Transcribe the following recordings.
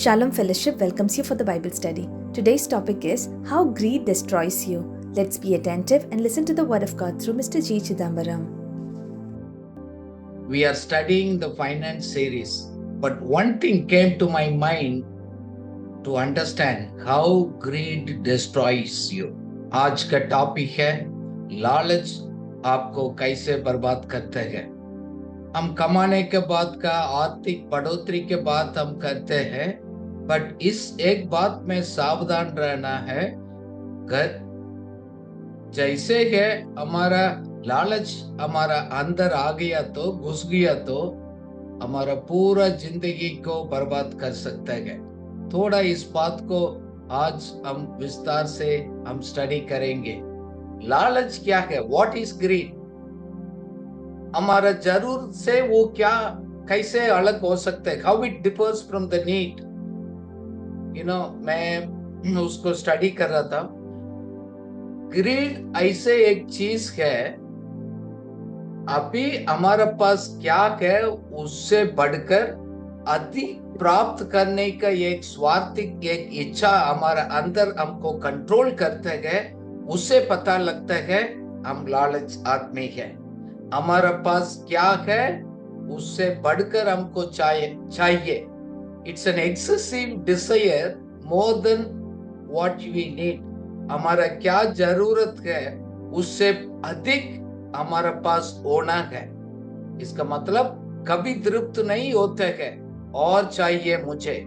Shalom Fellowship welcomes you for the Bible study. Today's topic is How Greed Destroys You. Let's be attentive and listen to the Word of God through Mr. G. Chidambaram. We are studying the finance series, but one thing came to my mind to understand how greed destroys you. आज का topic है लालच आपको कैसे बर्बाद करते हैं। हम कमाने के बाद का आर्थिक बढ़ोतरी के बाद हम करते हैं, बट इस एक बात में सावधान रहना है, जैसे है हमारा लालच हमारा अंदर आ गया तो घुस गया तो हमारा पूरा जिंदगी को बर्बाद कर सकता है। थोड़ा इस बात को आज हम विस्तार से हम स्टडी करेंगे। लालच क्या है? What is greed? हमारा जरूरत से वो क्या कैसे अलग हो सकता है? How it differs from the need. मैं उसको स्टडी कर रहा था। ग्रीड ऐसे एक चीज है, अभी हमारे पास क्या है उससे बढ़कर अधिक प्राप्त करने का एक स्वार्थिक एक इच्छा हमारा अंदर हमको कंट्रोल करते हैं। उससे पता लगता है हम लालच आदमी है। हमारा पास क्या है उससे बढ़कर हमको चाहिए। It's an excessive desire more than what we need. हमारा क्या जरूरत है उससे अधिक हमारा पास होना है। इसका मतलब कभी तृप्त नहीं होते हैं और चाहिए मुझे।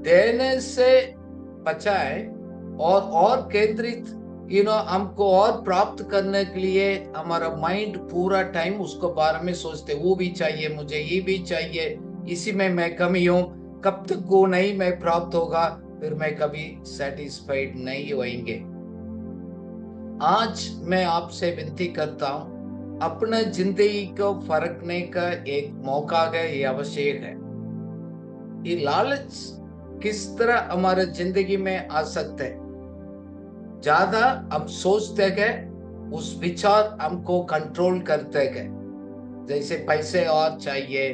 देने से बचाए और केंद्रित हमको और प्राप्त करने के लिए हमारा माइंड पूरा टाइम उसको बारे में सोचते, वो भी चाहिए मुझे, ये भी चाहिए, इसी में मैं कमी हूं, कब तक वो नहीं मैं प्राप्त होगा, फिर मैं कभी सेटिस्फाइड नहीं होएंगे। आज मैं आपसे विनती करता हूं, अपने जिंदगी को फरकने का एक मौका है, ये आवश्यक है। ये लालच किस तरह हमारे जिंदगी में आ सकते है? ज्यादा हम सोचते हैं, उस विचार हमको कंट्रोल करते हैं। जैसे पैसे और चाहिए,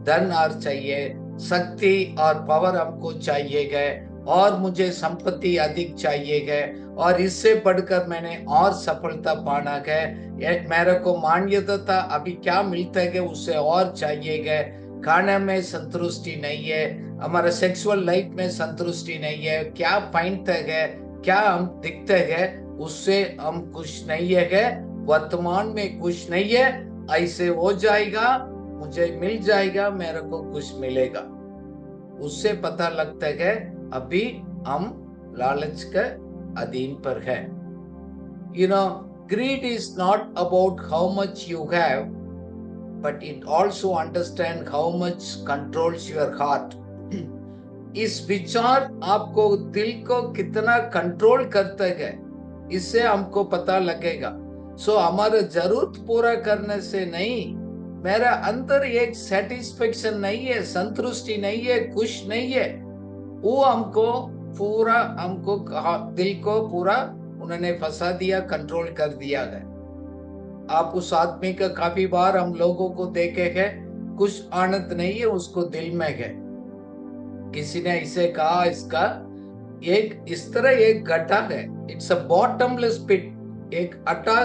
धन और चाहिए, शक्ति और पावर हमको चाहिए गए, और मुझे संपत्ति अधिक चाहिए गए, और इससे बढ़कर मैंने और सफलता पाना गए, मेरे को मान्यता था, अभी क्या मिलता है उससे और चाहिए गए। खाने में संतुष्टि नहीं है, हमारा सेक्सुअल लाइफ में संतुष्टि नहीं है, क्या पहनते हैं, क्या हम दिखते हैं उससे हम खुश नहीं है, वर्तमान में खुश नहीं है। ऐसे हो जाएगा, मुझे मिल जाएगा, मेरे को कुछ मिलेगा, उससे पता लगता है अभी हम लालच के अधीन पर है। Greed is not about how much you have, but it also understand how much controls your heart. इस विचार आपको दिल को कितना कंट्रोल करता है, इससे हमको पता लगेगा। हमारा जरूरत पूरा करने से नहीं, मेरा अंदर एक सेटिस्फेक्शन नहीं है, संतुष्टि नहीं है, खुश नहीं है, वो हमको दिल को पूरा उन्होंने फंसा दिया, कंट्रोल कर दिया है। आप उस आदमी का काफी बार हम लोगों को देखे हैं, कुछ आनंद नहीं है उसको दिल में है। किसी ने इसे कहा, इसका एक इस तरह एक गड्ढा है, इट्स अ बॉटमलेस पिट, एक अटा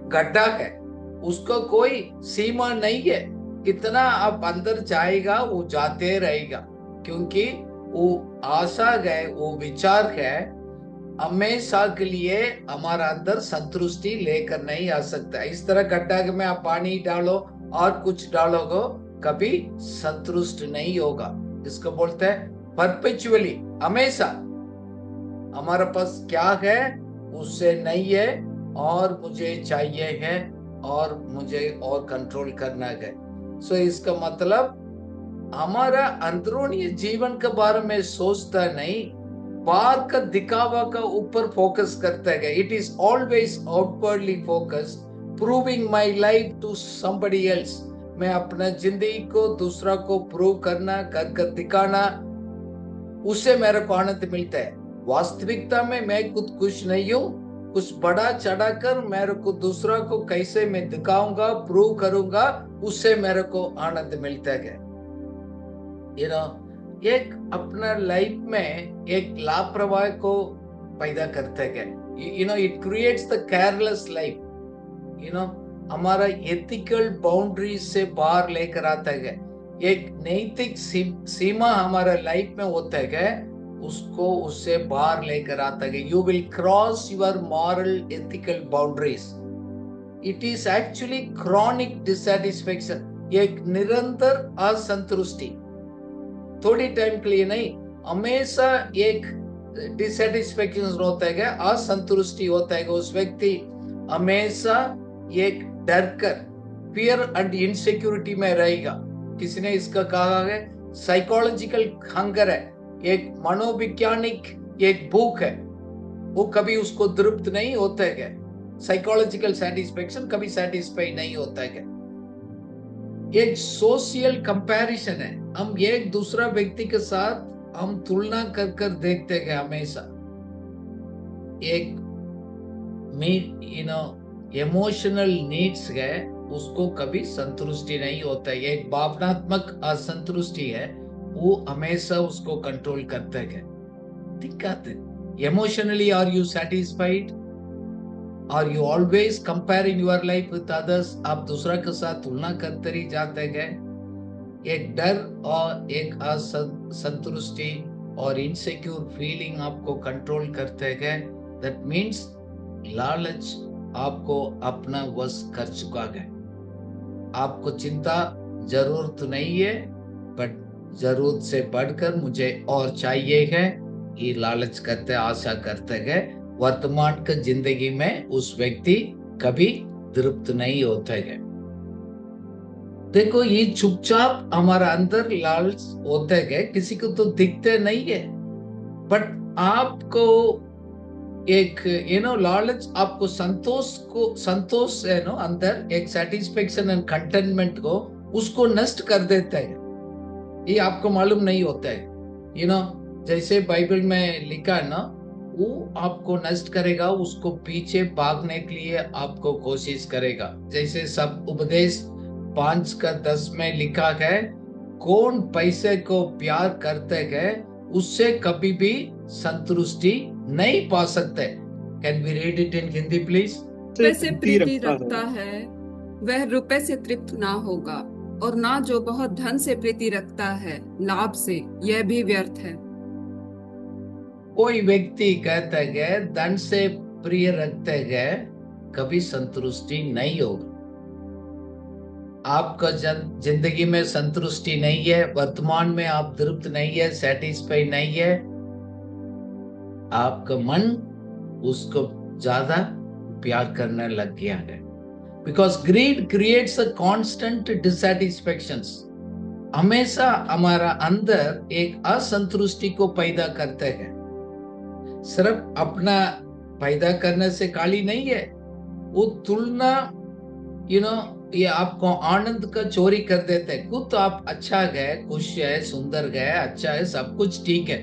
गड्ढा है, उसको कोई सीमा नहीं है, कितना आप अंदर जाएगा वो जाते रहेगा, क्योंकि वो आशा है, वो विचार है, हमेशा के लिए हमारा अंदर संतुष्टि लेकर नहीं आ सकता। इस तरह गड्ढा में आप पानी डालो और कुछ डालोगे, कभी संतुष्ट नहीं होगा। इसको बोलते हैं परपेचुअली, हमेशा हमारे पास क्या है उससे नहीं है, और मुझे चाहिए है, और मुझे और कंट्रोल करना है। इसका मतलब हमारा अंदरूनी जीवन के बारे में सोचता नहीं, बाहर का दिखावा का ऊपर फोकस करता है। It is always outwardly focus, proving my life to somebody else. मैं अपना जिंदगी को दूसरा को प्रूव करना, कर दिखाना, उससे मेरे को आनंद मिलता है। वास्तविकता में मैं खुद खुश नहीं हूँ, कुछ बड़ा चढ़ाकर मेरे को दूसरा को कैसे मैं दिखाऊंगा, प्रूव करूंगा, उससे मेरे को आनंद मिलता है। एक अपना लाइफ में एक लापरवाही को पैदा करते हैं। It creates the careless life. हमारा एथिकल बाउंड्रीज से बाहर लेकर आता है। एक नैतिक सीमा हमारा लाइफ में होता है, उसको उससे बाहर लेकर आता है। You will cross your moral ethical boundaries. It is actually chronic dissatisfaction, एक निरंतर असंतुष्टि, थोड़ी टाइम के लिए नहीं, हमेशा एक डिसैटिस्फैक्शन होता है, असंतुष्टि होता है। उस व्यक्ति हमेशा एक डर कर, फियर एंड इनसिक्योरिटी में रहेगा। किसी ने इसका कहा है साइकोलॉजिकल हंगर है, एक मनोवैज्ञानिक एक भूख है, वो कभी उसको तृप्त नहीं होता है। साइकोलॉजिकल सेटिस्फैक्शन कभी सेटिस्फाई नहीं होता है। एक सोशल कंपैरिजन है, हम एक दूसरा व्यक्ति के साथ हम तुलना कर कर देखते हैं हमेशा। एक इमोशनल नीड्स है, उसको कभी संतुष्टि नहीं होता है। एक भावनात्मक असंतुष्टि है, वो हमेशा उसको कंट्रोल करते हैं। दिक्कत है, emotionally are you satisfied? Are you always comparing your life with others? आप दूसरा के साथ तुलना करते ही जाते हैं। एक डर और एक असंतुष्टि और इनसिक्योर फीलिंग आपको कंट्रोल करते हैं। दैट मीन्स लालच आपको अपना वश कर चुका है। आपको चिंता जरूरत नहीं है, बट जरूरत से बढ़कर मुझे और चाहिए है, ये लालच करते, आशा करते हैं। वर्तमान की जिंदगी में उस व्यक्ति कभी तृप्त नहीं होता है। देखो, ये चुपचाप हमारा अंदर लालच होता है, किसी को तो दिखते नहीं है, बट आपको एक लालच आपको संतोष है अंदर एक सेटिस्फेक्शन एंड कंटेनमेंट को उसको नष्ट कर देता है। ये आपको मालूम नहीं होता है। जैसे बाइबल में लिखा है ना, वो आपको नष्ट करेगा, उसको पीछे भागने के लिए आपको कोशिश करेगा। जैसे सब उपदेश 5:10 में लिखा है, कौन पैसे को प्यार करते हैं उससे कभी भी संतुष्टि नहीं पा सकते। Can we read it in Hindi please? रुपए से प्रीति रखता है वह रुपए से तृप्त ना होगा, और ना जो बहुत धन से प्रीति रखता है लाभ से, यह भी व्यर्थ है। कोई व्यक्ति कहता है धन से प्रिय रखते हैं, कभी संतुष्टि नहीं होगी। आपका जिंदगी में संतुष्टि नहीं है, वर्तमान में आप तृप्त नहीं है, सेटिस्फाई नहीं है, आपका मन उसको ज्यादा प्यार करने लग गया है। Because greed creates a constant dissatisfactions. हमेशा हमारा अंदर एक असंतुष्टि को पैदा करते हैं। सिर्फ अपना पैदा करने से खाली नहीं है, वो तुलना ये आपको आनंद का चोरी कर देते हैं। खुद तो आप अच्छा गए, खुश है, सुंदर गए, अच्छा है, सब कुछ ठीक है,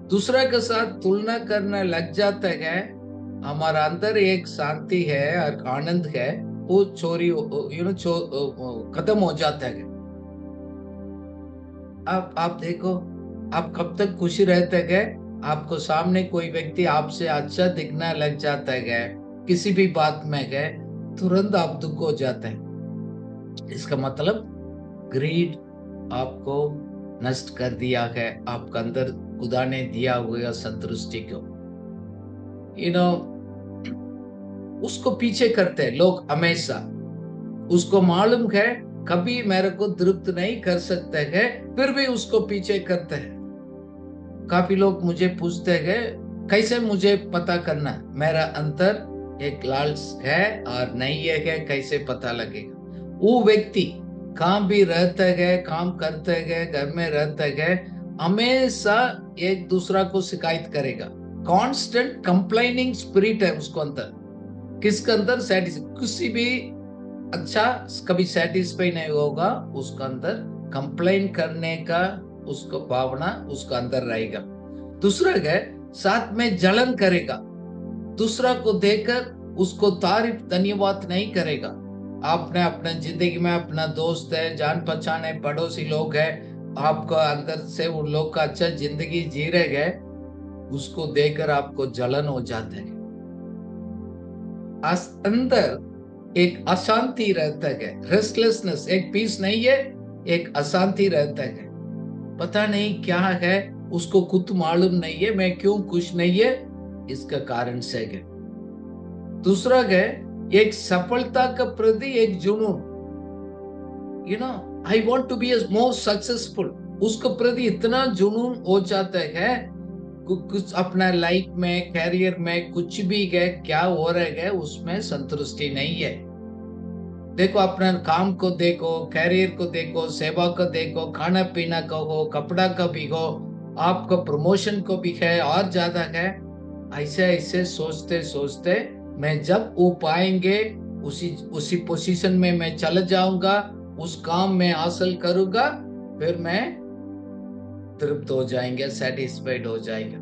दूसरा के साथ तुलना करने लग जाता है। हमारा अंदर एक शांति है और आनंद है, वो चोरी खत्म हो जाता है। अब आप देखो, आप कब तक खुशी रहते हैं? आपको सामने कोई व्यक्ति आपसे अच्छा दिखना लग जाता है, किसी भी बात में गए, तुरंत आप दुख हो जाते हैं। इसका मतलब ग्रीड आपको नष्ट कर दिया है, आपके अंदर खुदा ने दिया हुआ संतुष्टि को उसको पीछे करते हैं लोग हमेशा। उसको मालूम है कभी मेरे को तृप्त नहीं कर सकते हैं, फिर भी उसको पीछे करते हैं। काफी लोग मुझे पूछते हैं कैसे मुझे पता करना मेरा अंदर एक लालच है और नहीं है, कैसे पता लगेगा? वो व्यक्ति काम भी रहते गए, काम करते गए, घर में रहते गए, हमेशा एक दूसरा को शिकायत करेगा। कांस्टेंट कंप्लेनिंग स्पिरिट है उसको अंदर। किसके अंदर? किसी भी अच्छा कभी सेटिस्फाई नहीं होगा, उसका अंदर कंप्लेन करने का उसको भावना उसका अंदर रहेगा। दूसरा है साथ में जलन करेगा, दूसरा को देखकर उसको तारीफ धन्यवाद नहीं करेगा। आपने अपने जिंदगी में अपना दोस्त है, जान पहचान है, पड़ोसी लोग है, आपको अंदर से उन लोग का अच्छा जिंदगी जी रहे गए, उसको देखकर आपको जलन हो जाता है। अंदर एक अशांति रहता है, रेस्टलेसनेस, एक पीस नहीं है, एक अशांति रहता है। पता नहीं क्या है, उसको खुद मालूम नहीं है मैं क्यों खुश नहीं है, इसका कारण से है। दूसरा है एक सफलता का प्रति एक जुनून, I want to be more successful, उसको प्रति इतना जुनून हो जाता है। कुछ अपना लाइफ में, कैरियर में कुछ भी है, क्या हो रहा है उसमें संतुष्टि नहीं है। देखो अपना काम को देखो, कैरियर को देखो, सेवा को देखो, खाना पीना का हो, कपड़ा का भी हो, आपको प्रमोशन को भी है और ज्यादा है। ऐसे ऐसे सोचते सोचते मैं जब वो पाएंगे उसी पोजीशन में मैं चला जाऊंगा, उस काम में हासिल करूंगा, फिर मैं तृप्त हो जाएंगे, सेटिस्फाइड हो जाएगा।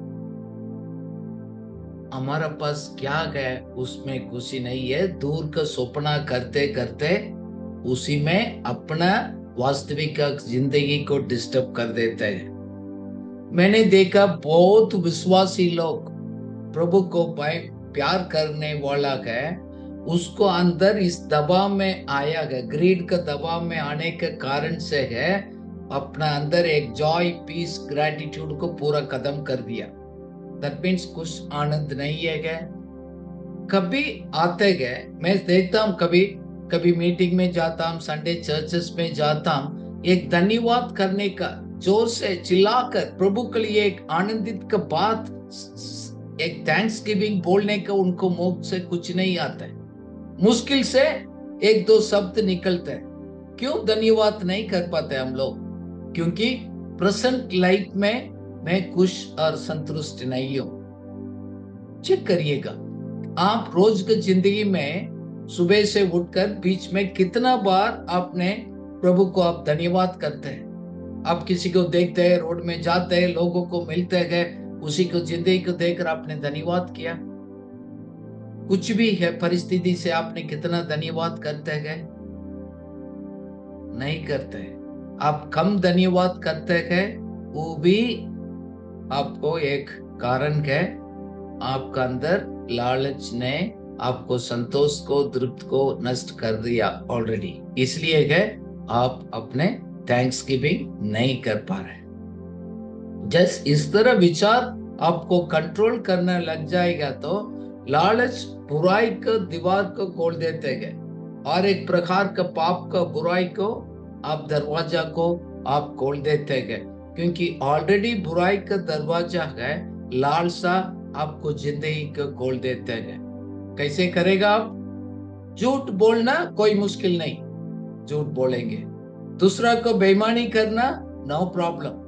हमारा पास क्या है उसमें खुशी नहीं है, दूर का सपना करते करते उसी में अपना वास्तविक जिंदगी को डिस्टर्ब कर देते हैं। मैंने देखा बहुत विश्वासी लोग प्रभु को प्यार करने वाला है, उसको अंदर इस दबाव में आया है, ग्रीड का दबाव में आने के कारण से है, अपना अंदर एक जॉय, पीस, ग्रेटिट्यूड को पूरा खत्म कर दिया। दैट मीन्स कुछ आनंद नहीं है गए। कभी आते गए, मैं देखता हूँ, कभी कभी मीटिंग में जाता हूँ, संडे चर्चेस में जाता हूँ, एक धन्यवाद करने का जोर से चिल्लाकर प्रभु के लिए एक आनंदित का बात, एक थैंक्स गिविंग बोलने का उनको मुंह से कुछ नहीं आता है। मुश्किल से एक दो शब्द निकलते हैं। क्यों धन्यवाद नहीं कर पाते हम लोग? क्योंकि प्रेजेंट लाइफ में मैं खुश और संतुष्ट नहीं हूं। चेक करिएगा, आप रोज की जिंदगी में सुबह से उठकर बीच में कितना बार आपने प्रभु को आप धन्यवाद करते हैं? आप किसी को देखते हैं, रोड में जाते हैं, लोगों को मिलते हैं, उसी को जिंदगी को देखकर आपने धन्यवाद किया? कुछ भी है परिस्थिति से आपने कितना धन्यवाद करते हैं? नहीं करते। आप कम धन्यवाद करते हैं, वो भी आपको एक कारण है, आपका अंदर लालच ने आपको संतोष को, तृप्त को नष्ट कर दिया ऑलरेडी। इसलिए है आप अपने थैंक्स गिविंग नहीं कर पा रहे। जस्ट इस तरह विचार आपको कंट्रोल करने लग जाएगा तो लालच बुराई का दीवार को खोल देते हैं, और एक प्रकार का पाप का, बुराई को आप दरवाजा को आप खोल देते हैं, क्योंकि ऑलरेडी बुराई का दरवाजा है, लालसा आपको जिंदगी को खोल देते हैं। कैसे करेगा आप? झूठ बोलना कोई मुश्किल नहीं, झूठ बोलेंगे। दूसरा को बेईमानी करना, नो प्रॉब्लम।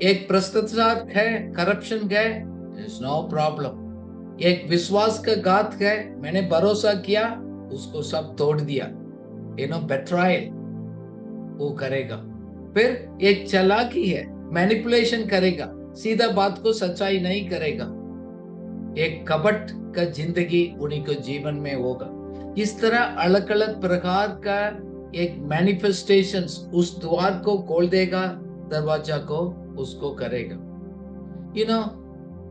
एक भ्रष्टाचार है, करप्शन है, नो प्रॉब्लम। एक विश्वास का घात है, मैंने भरोसा किया, उसको सब तोड़ दिया, बेट्रायल, वो करेगा। फिर एक चालाकी है, मैनिपुलेशन करेगा, सीधा बात को सच्चाई नहीं करेगा, एक कपट का जिंदगी उन्हीं को जीवन में होगा। इस तरह अलग अलग प्रकार का एक मैनिफेस्टेशंस उस द्वार को खोल देगा, दरवाजा को उसको करेगा।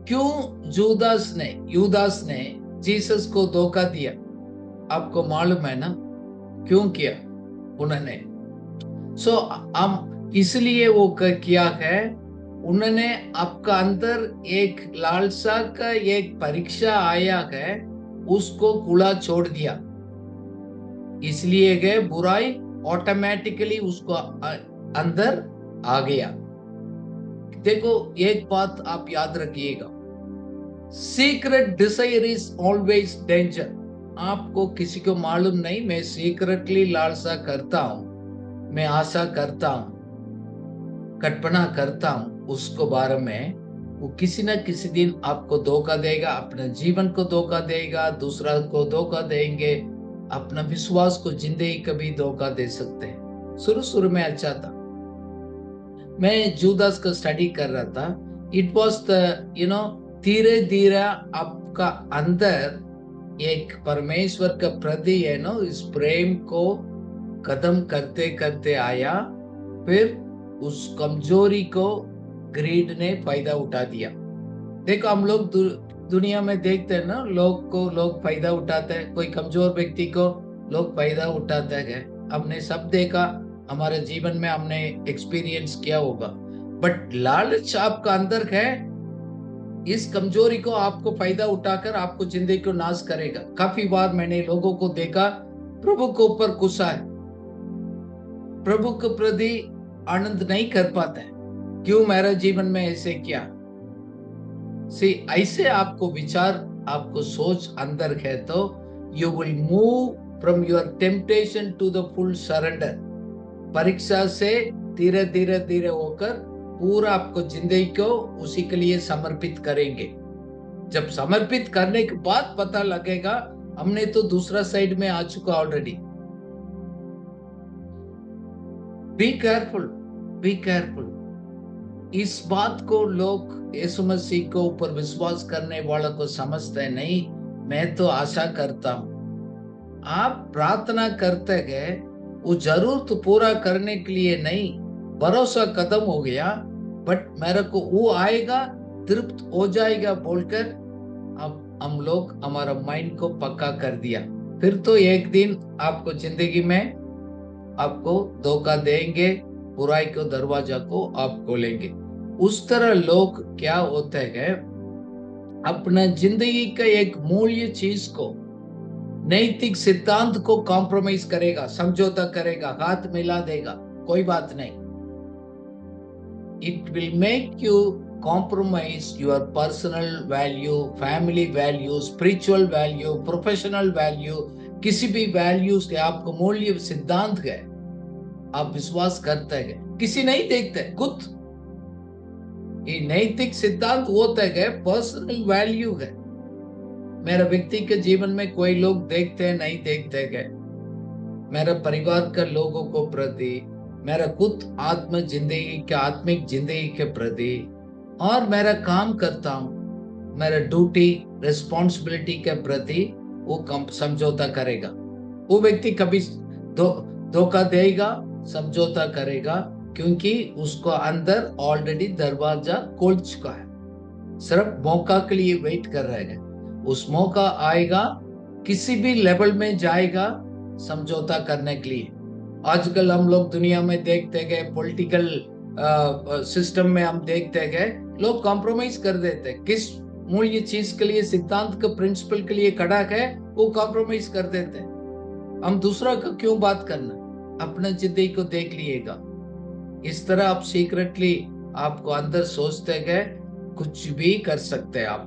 क्यों यूदास ने जीसस को धोखा दिया? आपको मालूम है ना क्यों किया उन्होंने? हम इसलिए वो किया है, उन्होंने आपका अंदर एक लालसा का एक परीक्षा आया है, उसको खुला छोड़ दिया। इसलिए गए बुराई ऑटोमेटिकली उसको अंदर आ गया। देखो एक बात आप याद रखिएगा, secret desire is always danger. आपको किसी को मालूम नहीं, मैं सीक्रेटली लालसा करता हूं, मैं आशा करता हूं, कल्पना करता हूं उसको बारे में, वो किसी न किसी दिन आपको धोखा देगा, अपने जीवन को धोखा देगा, दूसरा को धोखा देंगे, अपना विश्वास को जिंदगी कभी धोखा दे सकते हैं। शुरू में अच्छा था, मैं जूदास का स्टडी कर रहा था, इट वॉज द धीरे धीरे आपका अंदर एक परमेश्वर का प्रति इस प्रेम को खत्म करते करते आया, फिर उस कमजोरी को ग्रीड ने फायदा उठा दिया। देखो हम लोग दुनिया में देखते हैं ना, लोग फायदा उठाते हैं, कोई कमजोर व्यक्ति को लोग फायदा उठाते हैं। हमने सब देखा, हमारे जीवन में हमने एक्सपीरियंस किया होगा। बट लालच आपका अंदर है, इस कमजोरी को आपको फायदा उठाकर आपको जिंदगी को नाश करेगा। काफी बार मैंने लोगों को देखा प्रभु के ऊपर गुस्सा है, प्रभु के प्रति आनंद नहीं कर पाते, क्यों मेरा जीवन में ऐसे किया। ऐसे आपको विचार, आपको सोच अंदर है तो you will move from your temptation to the full surrender. परीक्षा से धीरे धीरे धीरे होकर पूरा आपको जिंदगी को उसी के लिए समर्पित करेंगे। जब समर्पित करने के बाद पता लगेगा हमने तो दूसरा साइड में आ चुका already. Be careful, be careful. इस बात को लोग यीशु मसीह के ऊपर विश्वास करने वालों को समझते नहीं। मैं तो आशा करता हूं आप प्रार्थना करते गए, वो जरूरत पूरा करने के लिए नहीं, भरोसा खत्म हो गया, बट मेरे को वो आएगा, तृप्त हो जाएगा बोलकर अब हम लोग हमारा माइंड को पक्का कर दिया। फिर तो एक दिन आपको जिंदगी में आपको धोखा देंगे, बुराई को दरवाजा को आप खोलेंगे। उस तरह लोग क्या होते हैं, अपना जिंदगी का एक मूल्य चीज को, नैतिक सिद्धांत को कॉम्प्रोमाइज करेगा, समझौता करेगा, हाथ मिला देगा, कोई बात नहीं। It will make you compromise your personal value, family value, spiritual value, professional value, किसी भी वैल्यू से आपको मूल्य सिद्धांत है, आप विश्वास करते हैं, किसी नहीं देखते, खुद ये नैतिक सिद्धांत होता है, पर्सनल वैल्यू है। मेरा व्यक्ति के जीवन में कोई लोग देखते हैं नहीं देखते हैं, मेरा परिवार का लोगों को प्रति, मेरा खुद आत्मिक जिंदगी के प्रति, और मेरा काम करता हूं, मेरा ड्यूटी रिस्पॉन्सिबिलिटी के प्रति वो समझौता करेगा। वो व्यक्ति कभी धोखा देगा, समझौता करेगा, क्योंकि उसको अंदर ऑलरेडी दरवाजा खोल चुका है, सिर्फ मौका के लिए वेट कर रहे हैं। उस मौका आएगा, किसी भी लेवल में जाएगा समझौता करने के लिए। आजकल हम लोग दुनिया में देखते गए, पॉलिटिकल सिस्टम में हम देखते गए, लोग कॉम्प्रोमाइज कर देते, किस मूल्य चीज के लिए, सिद्धांत के प्रिंसिपल के लिए खड़ा है, वो कॉम्प्रोमाइज कर देते। हम दूसरा का क्यों बात करना, अपना जिंदगी को देख लिएगा। इस तरह आप सीक्रेटली आपको अंदर सोचते गए कुछ भी कर सकते आप,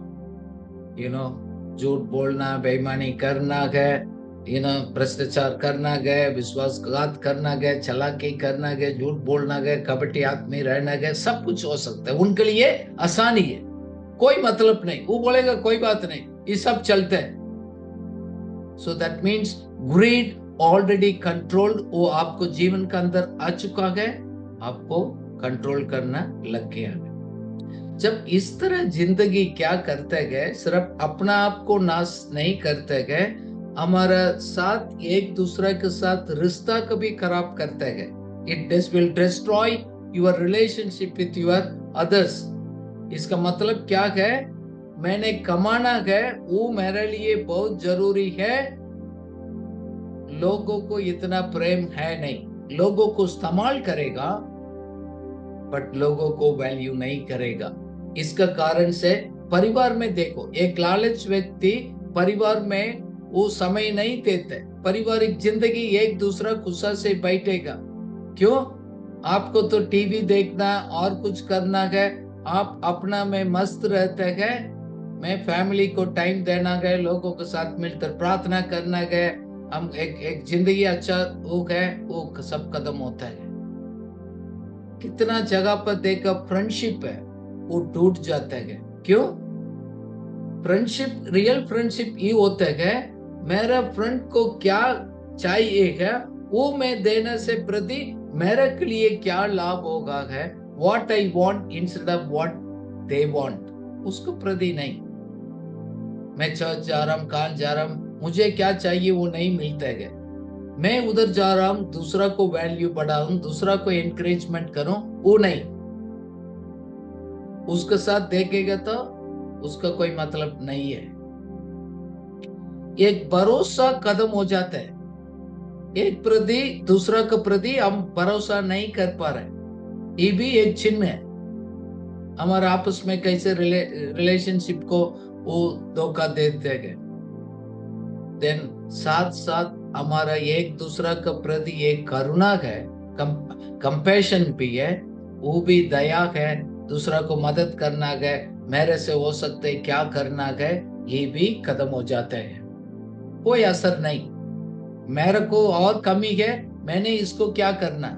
झूठ बोलना, बेईमानी करना है, भ्रष्टाचार करना गए, विश्वासघात करना गए, चालाकी करना गए, झूठ बोलना गए, कपटी आदमी रहना गए, सब कुछ हो सकता है। उनके लिए आसानी है, कोई मतलब नहीं, वो बोलेगा कोई बात नहीं, ये सब चलते हैं। So that means greed already controlled, वो आपको जीवन के अंदर आ चुका है, आपको कंट्रोल करना लग गया है। जब इस तरह जिंदगी क्या करते गए, सिर्फ अपना आप को नाश नहीं करते गए, हमारा साथ एक दूसरे के साथ रिश्ता को भी खराब करते गए। It will destroy your relationship with your others. इसका मतलब क्या है, मैंने कमाना है, वो मेरे लिए बहुत जरूरी है, लोगों को इतना प्रेम है नहीं, लोगों को इस्तेमाल करेगा बट लोगों को वैल्यू नहीं करेगा। इसका कारण से परिवार में देखो, एक लालच व्यक्ति परिवार में वो समय नहीं देते, पारिवारिक जिंदगी एक दूसरा गुस्सा से बैठेगा, क्यों? आपको तो टीवी देखना और कुछ करना है, आप अपना में मस्त रहते हैं, मैं फैमिली को टाइम देना गए, लोगों के साथ मिलकर प्रार्थना करना गए, हम एक जिंदगी अच्छा हो गए, वो सब खत्म होता है। कितना जगह पर देखा फ्रेंडशिप है वो टूट जाता है, क्यों? फ्रेंडशिप, रियल फ्रेंडशिप ये होता है, मेरा फ्रेंड को क्या चाहिए है वो मैं देने से प्रति मेरे के लिए क्या लाभ होगा है, what I want instead of what they want, उसको प्रति नहीं। मैं चर्च जा रहा हूँ, कहाँ जा रहा हूँ, मुझे क्या चाहिए वो नहीं मिलता है, मैं उधर जा रहा हूं, दूसरा को वैल्यू बढ़ाऊं, दूसरा को एनकरेजमेंट करूं, वो नहीं। उसके साथ देखेगा तो उसका कोई मतलब नहीं है। एक भरोसा खत्म हो जाता है, एक प्रति दूसरा के प्रति हम भरोसा नहीं कर पा रहे। ये भी एक चिन्ह है हमारे आपस में कैसे रिलेशनशिप को वो धोखा देते हैं। देन साथ साथ हमारा एक दूसरा के प्रति एक करुणा है, कंपैशन भी है, वो भी दया है, दूसरा को मदद करना है, मेरे से हो सकते क्या करना है, ये भी खत्म हो जाता है। कोई असर नहीं, मेरे को और कमी है, मैंने इसको क्या करना।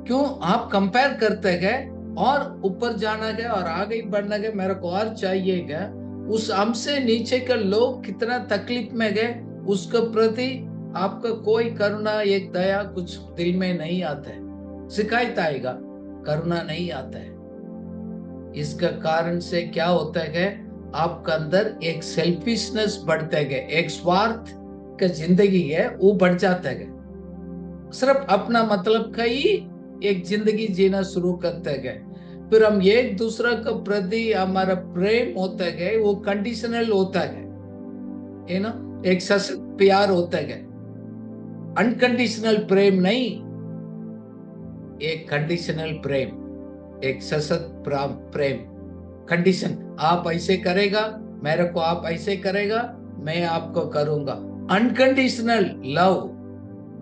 क्यों आप कंपेयर करते हैं और ऊपर जाना है और आगे बढ़ना है, मेरे को और चाहिएगा। उस हमसे नीचे के लोग कितना तकलीफ में गए, उसके प्रति आपका कोई करुणा, एक दया कुछ दिल में नहीं आता है। शिकायत आएगा, करुणा नहीं आता है। इसका कारण से क्या होता है, आपका अंदर एक सेल्फिशनेस बढ़ता है, एक स्वार्थ का जिंदगी है वो बढ़ जाता है। सिर्फ अपना मतलब का ही एक जिंदगी जीना शुरू करते गए। फिर हम एक दूसरा के प्रति हमारा प्रेम होता है वो कंडीशनल होता है ना, एक सशक्त प्यार होता है, अनकंडीशनल प्रेम नहीं, एक कंडीशनल प्रेम, एक सशक्त प्रेम। कंडीशन, आप ऐसे करेगा मेरे को, आप ऐसे करेगा मैं आपको करूंगा। अनकंडीशनल लव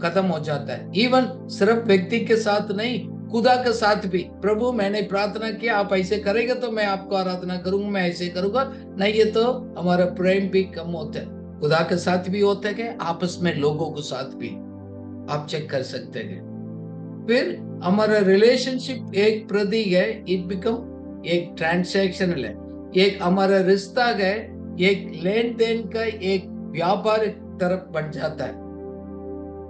खत्म हो जाता है। इवन सिर्फ व्यक्ति के साथ नहीं, खुदा के साथ भी। प्रभु मैंने प्रार्थना किया, आप ऐसे करेंगे तो मैं आपको आराधना करूंगा, मैं ऐसे करूंगा, नहीं ये तो हमारा प्रेम भी कम होता है। खुदा के साथ भी होता है, आपस में लोगों के साथ भी आप चेक कर सकते हैं। फिर हमारा रिलेशनशिप एक प्रति है, इट बिकम एक ट्रांसैक्शनल है, एक हमारा रिश्ता है, एक लेन देन का एक व्यापारिक तरफ बन जाता है।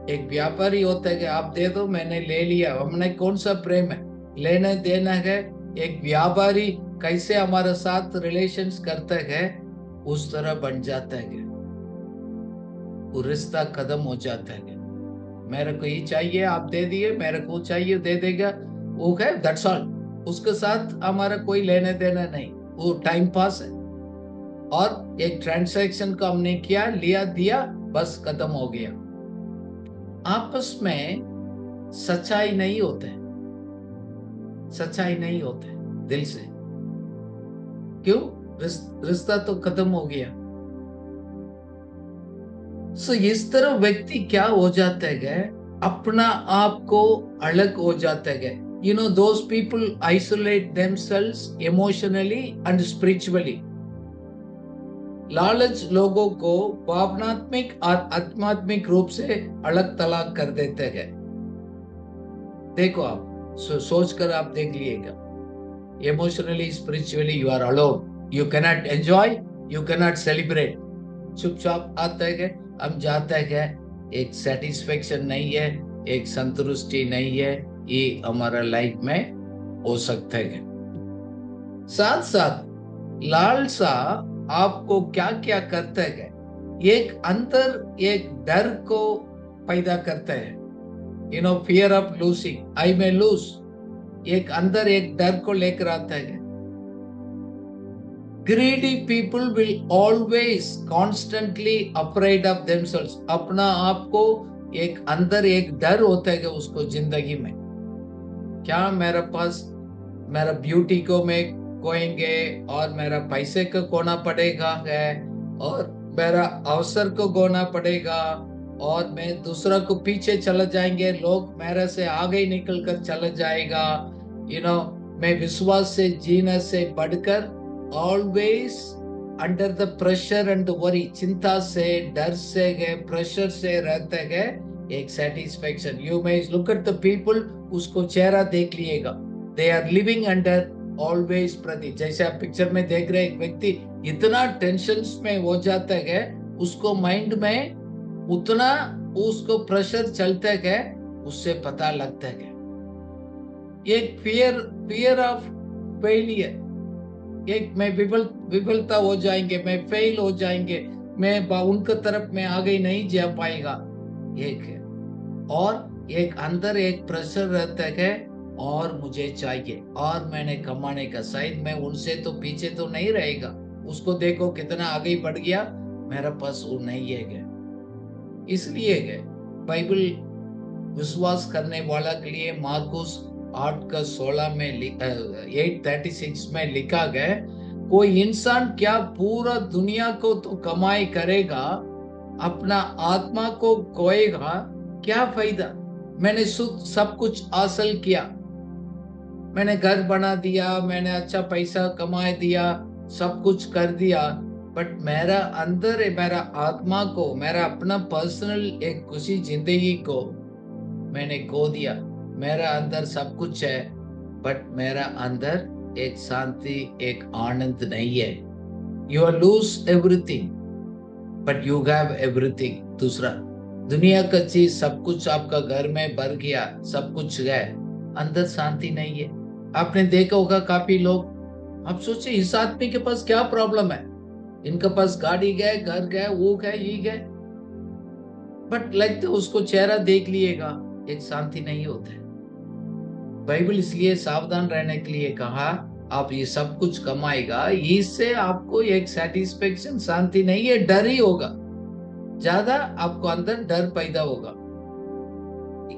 एक व्यापारी होता है कि आप दे दो मैंने ले लिया, हमने कौन सा प्रेम है, लेना देना है। एक व्यापारी कैसे हमारे साथ रिलेशंस करता है उस तरह बन जाता है, वो रिश्ता खत्म हो जाता है। मेरे को ये चाहिए आप दे दिए, मेरे को चाहिए दे देगा, वो है दैट्स ऑल। उसके साथ हमारा कोई लेना देना नहीं, वो टाइम पास है। और एक ट्रांसैक्शन को हमने किया, लिया दिया, बस खत्म हो गया। आपस में सच्चाई नहीं होते, सच्चाई नहीं होते दिल से। क्यों? रिश्ता तो खत्म हो गया। सो इस तरह व्यक्ति क्या हो जाता है, अपना आप को अलग हो जाता है। You know, those people isolate themselves emotionally and spiritually. लालच लोगों को भावनात्मक और आत्मात्मिक रूप से अलग तलाक कर देते हैं। देखो आप सोच कर आप देख लीजिएगा, emotionally spiritually you are alone, you cannot enjoy, you cannot celebrate. चुपचाप आता है, हम जाता है, एक सेटिस्फेक्शन नहीं है, एक संतुष्टि नहीं है, ये हमारा लाइफ में हो सकता है। साथ साथ लालसा आपको क्या क्या करता है, एक अंदर एक डर को पैदा करता है। You know, fear of losing, I may lose, एक अंदर एक डर को लेकर आता है। Greedy people will always constantly afraid of themselves. अपना आप को एक अंदर एक डर होता है कि उसको जिंदगी में क्या मेरे पास मेरा ब्यूटी को मैं खोएंगे और मेरा पैसे को खोना पड़ेगा है, और मेरा अवसर को खोना पड़ेगा, और मैं दूसरा को पीछे चले जाएंगे, लोग मेरे से आगे निकल कर चले जाएगा। यू नो, मैं विश्वास से जीने से बढ़कर always under the pressure and worry, चिंता से, डर से, प्रेशर से रहते हैं, एक satisfaction. You may look at the people, उसको चेहरा देख लिएगा, they are living under always प्रति। जैसे आप पिक्चर में देख रहे, एक व्यक्ति इतना टेंशन में हो जाता है, उसको माइंड में उतना उसको प्रेशर चलता है, उससे पता लगता है। एक फियर ऑफ फेलियर, एक मैं विफलता हो जाएंगे, मैं फेल हो जाएंगे, मैं उनके तरफ में आगे नहीं जा पाएगा, एक है, और एक अंदर एक प्रेशर रहता है और मुझे चाहिए और मैंने कमाने का, शायद मैं उनसे तो पीछे तो नहीं रहेगा, उसको देखो कितना आगे बढ़ गया, मेरा पास वो नहीं है। इसलिए है बाइबल विश्वास करने वाला के लिए मार्कुस 8:16 में 8:36 में लिखा गया, कोई इंसान क्या पूरा दुनिया को तो कमाई करेगा, अपना आत्मा को खोएगा, क्या फायदा। मैंने सब कुछ हासिल किया, मैंने घर बना दिया, मैंने अच्छा पैसा कमा दिया, सब कुछ कर दिया, बट मेरा अंदर मेरा आत्मा को, मेरा अपना पर्सनल एक खुशी जिंदगी को मैंने खो दिया। मेरा अंदर सब कुछ है, बट मेरा अंदर एक शांति, एक आनंद नहीं है। You are lose everything but you have everything. दूसरा, दुनिया का चीज सब कुछ आपका घर में भर गया, सब कुछ है, अंदर शांति नहीं है। आपने देखा होगा काफी लोग, आप सोचे इस आदमी के पास क्या प्रॉब्लम है, इनके पास गाड़ी गए, घर गए, वो गए, ये गए, बट लगता है उसको चेहरा देख लिएगा, एक शांति नहीं होता है। बाइबल इसलिए सावधान रहने के लिए कहा, आप ये सब कुछ कमाएगा, इससे आपको एक सेटिस्फेक्शन, शांति नहीं है, डर ही होगा, ज्यादा आपको अंदर डर पैदा होगा,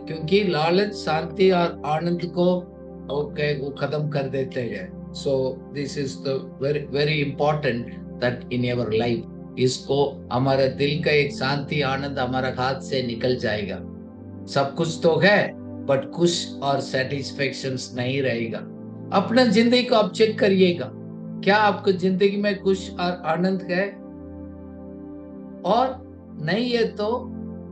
क्योंकि लालच शांति और आनंद को वो खत्म कर देते हैं। So this is the very very important that in your life, इसको हमारे दिल का एक शांति आनंद हमारा हाथ से निकल जाएगा। सब कुछ तो है बट खुश और सेटिस्फेक्शन नहीं रहेगा। अपना जिंदगी को आप चेक करिएगा, क्या आपको जिंदगी में खुश और आनंद है, और नहीं है तो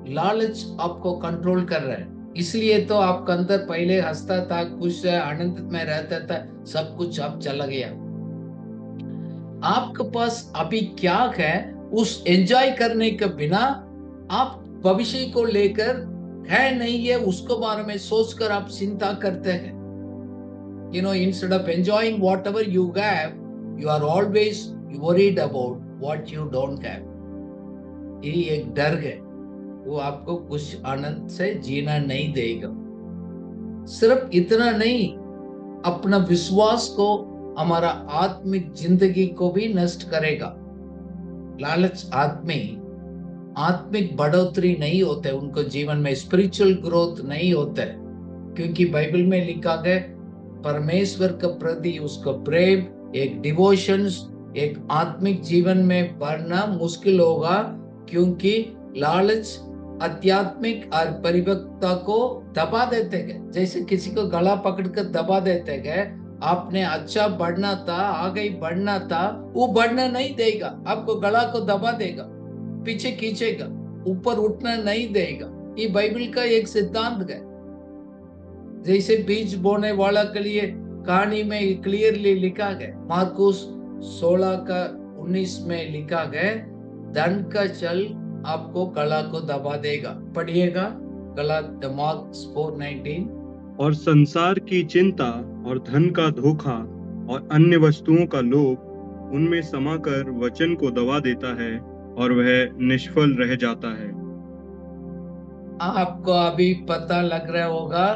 लालच आपको कंट्रोल कर रहा है। इसलिए तो आपका अंदर पहले हंसता था, खुश है, आनंद में रहता था, सब कुछ अब चला गया। आपके पास अभी क्या है, उस एंजॉय करने के बिना आप भविष्य को लेकर है नहीं है उसको बारे में सोचकर आप चिंता करते हैं। You know, instead of enjoying whatever you have, you are always worried about what you don't have. ये एक डर है, वो आपको कुछ आनंद से जीना नहीं देगा। सिर्फ इतना नहीं, अपना विश्वास को, हमारा आत्मिक जिंदगी को भी नष्ट करेगा। लालच आत्मिक बढ़ोतरी नहीं होते, उनको जीवन में स्पिरिचुअल ग्रोथ नहीं होता है, क्योंकि बाइबल में लिखा गया परमेश्वर के प्रति उसका प्रेम, एक डिवोशंस, एक आत्मिक जीवन में बढ़ना मुश्किल होगा, क्योंकि लालच आध्यात्मिक और परिपक्वता को दबा देते गए। जैसे किसी को गला पकड़कर दबा देते गए, आपने अच्छा बढ़ना था, आगे बढ़ना था, वो बढ़ना नहीं देगा, आपको गला को दबा देगा, पीछे खींचेगा, ऊपर उठना नहीं देगा। ये बाइबल का एक सिद्धांत है। जैसे बीज बोने वाला के लिए कहानी में क्लियरली लिखा गया, मार्कुस 16:19 में लिखा गया, धन का चल आपको गला को दबा देगा। पढ़िएगा मार्क्स 4:19। और संसार की चिंता और धन का धोखा और अन्य वस्तुओं का लोभ उनमें समाकर वचन को दबा देता है और वह निष्फल रह जाता है। आपको अभी पता लग रहा होगा,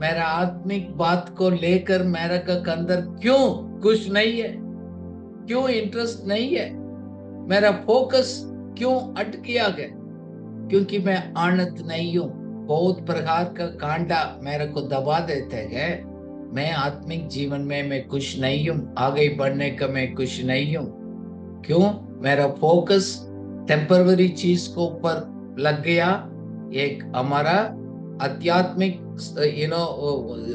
मेरा आत्मिक बात को लेकर मेरा का अंदर क्यों खुश नहीं है, क्यों इंटरेस्ट नहीं है, मेरा फोकस क्यों अटक गया है, क्योंकि मैं आनंद नहीं हूं। बहुत प्रकार का कांटा मेरे को दबा देते हैं, मैं आत्मिक जीवन में मैं खुश नहीं हूं, आगे बढ़ने का मैं खुश नहीं हूं। क्यों? मेरा फोकस टेम्पररी चीज को ऊपर लग गया, एक हमारा आध्यात्मिक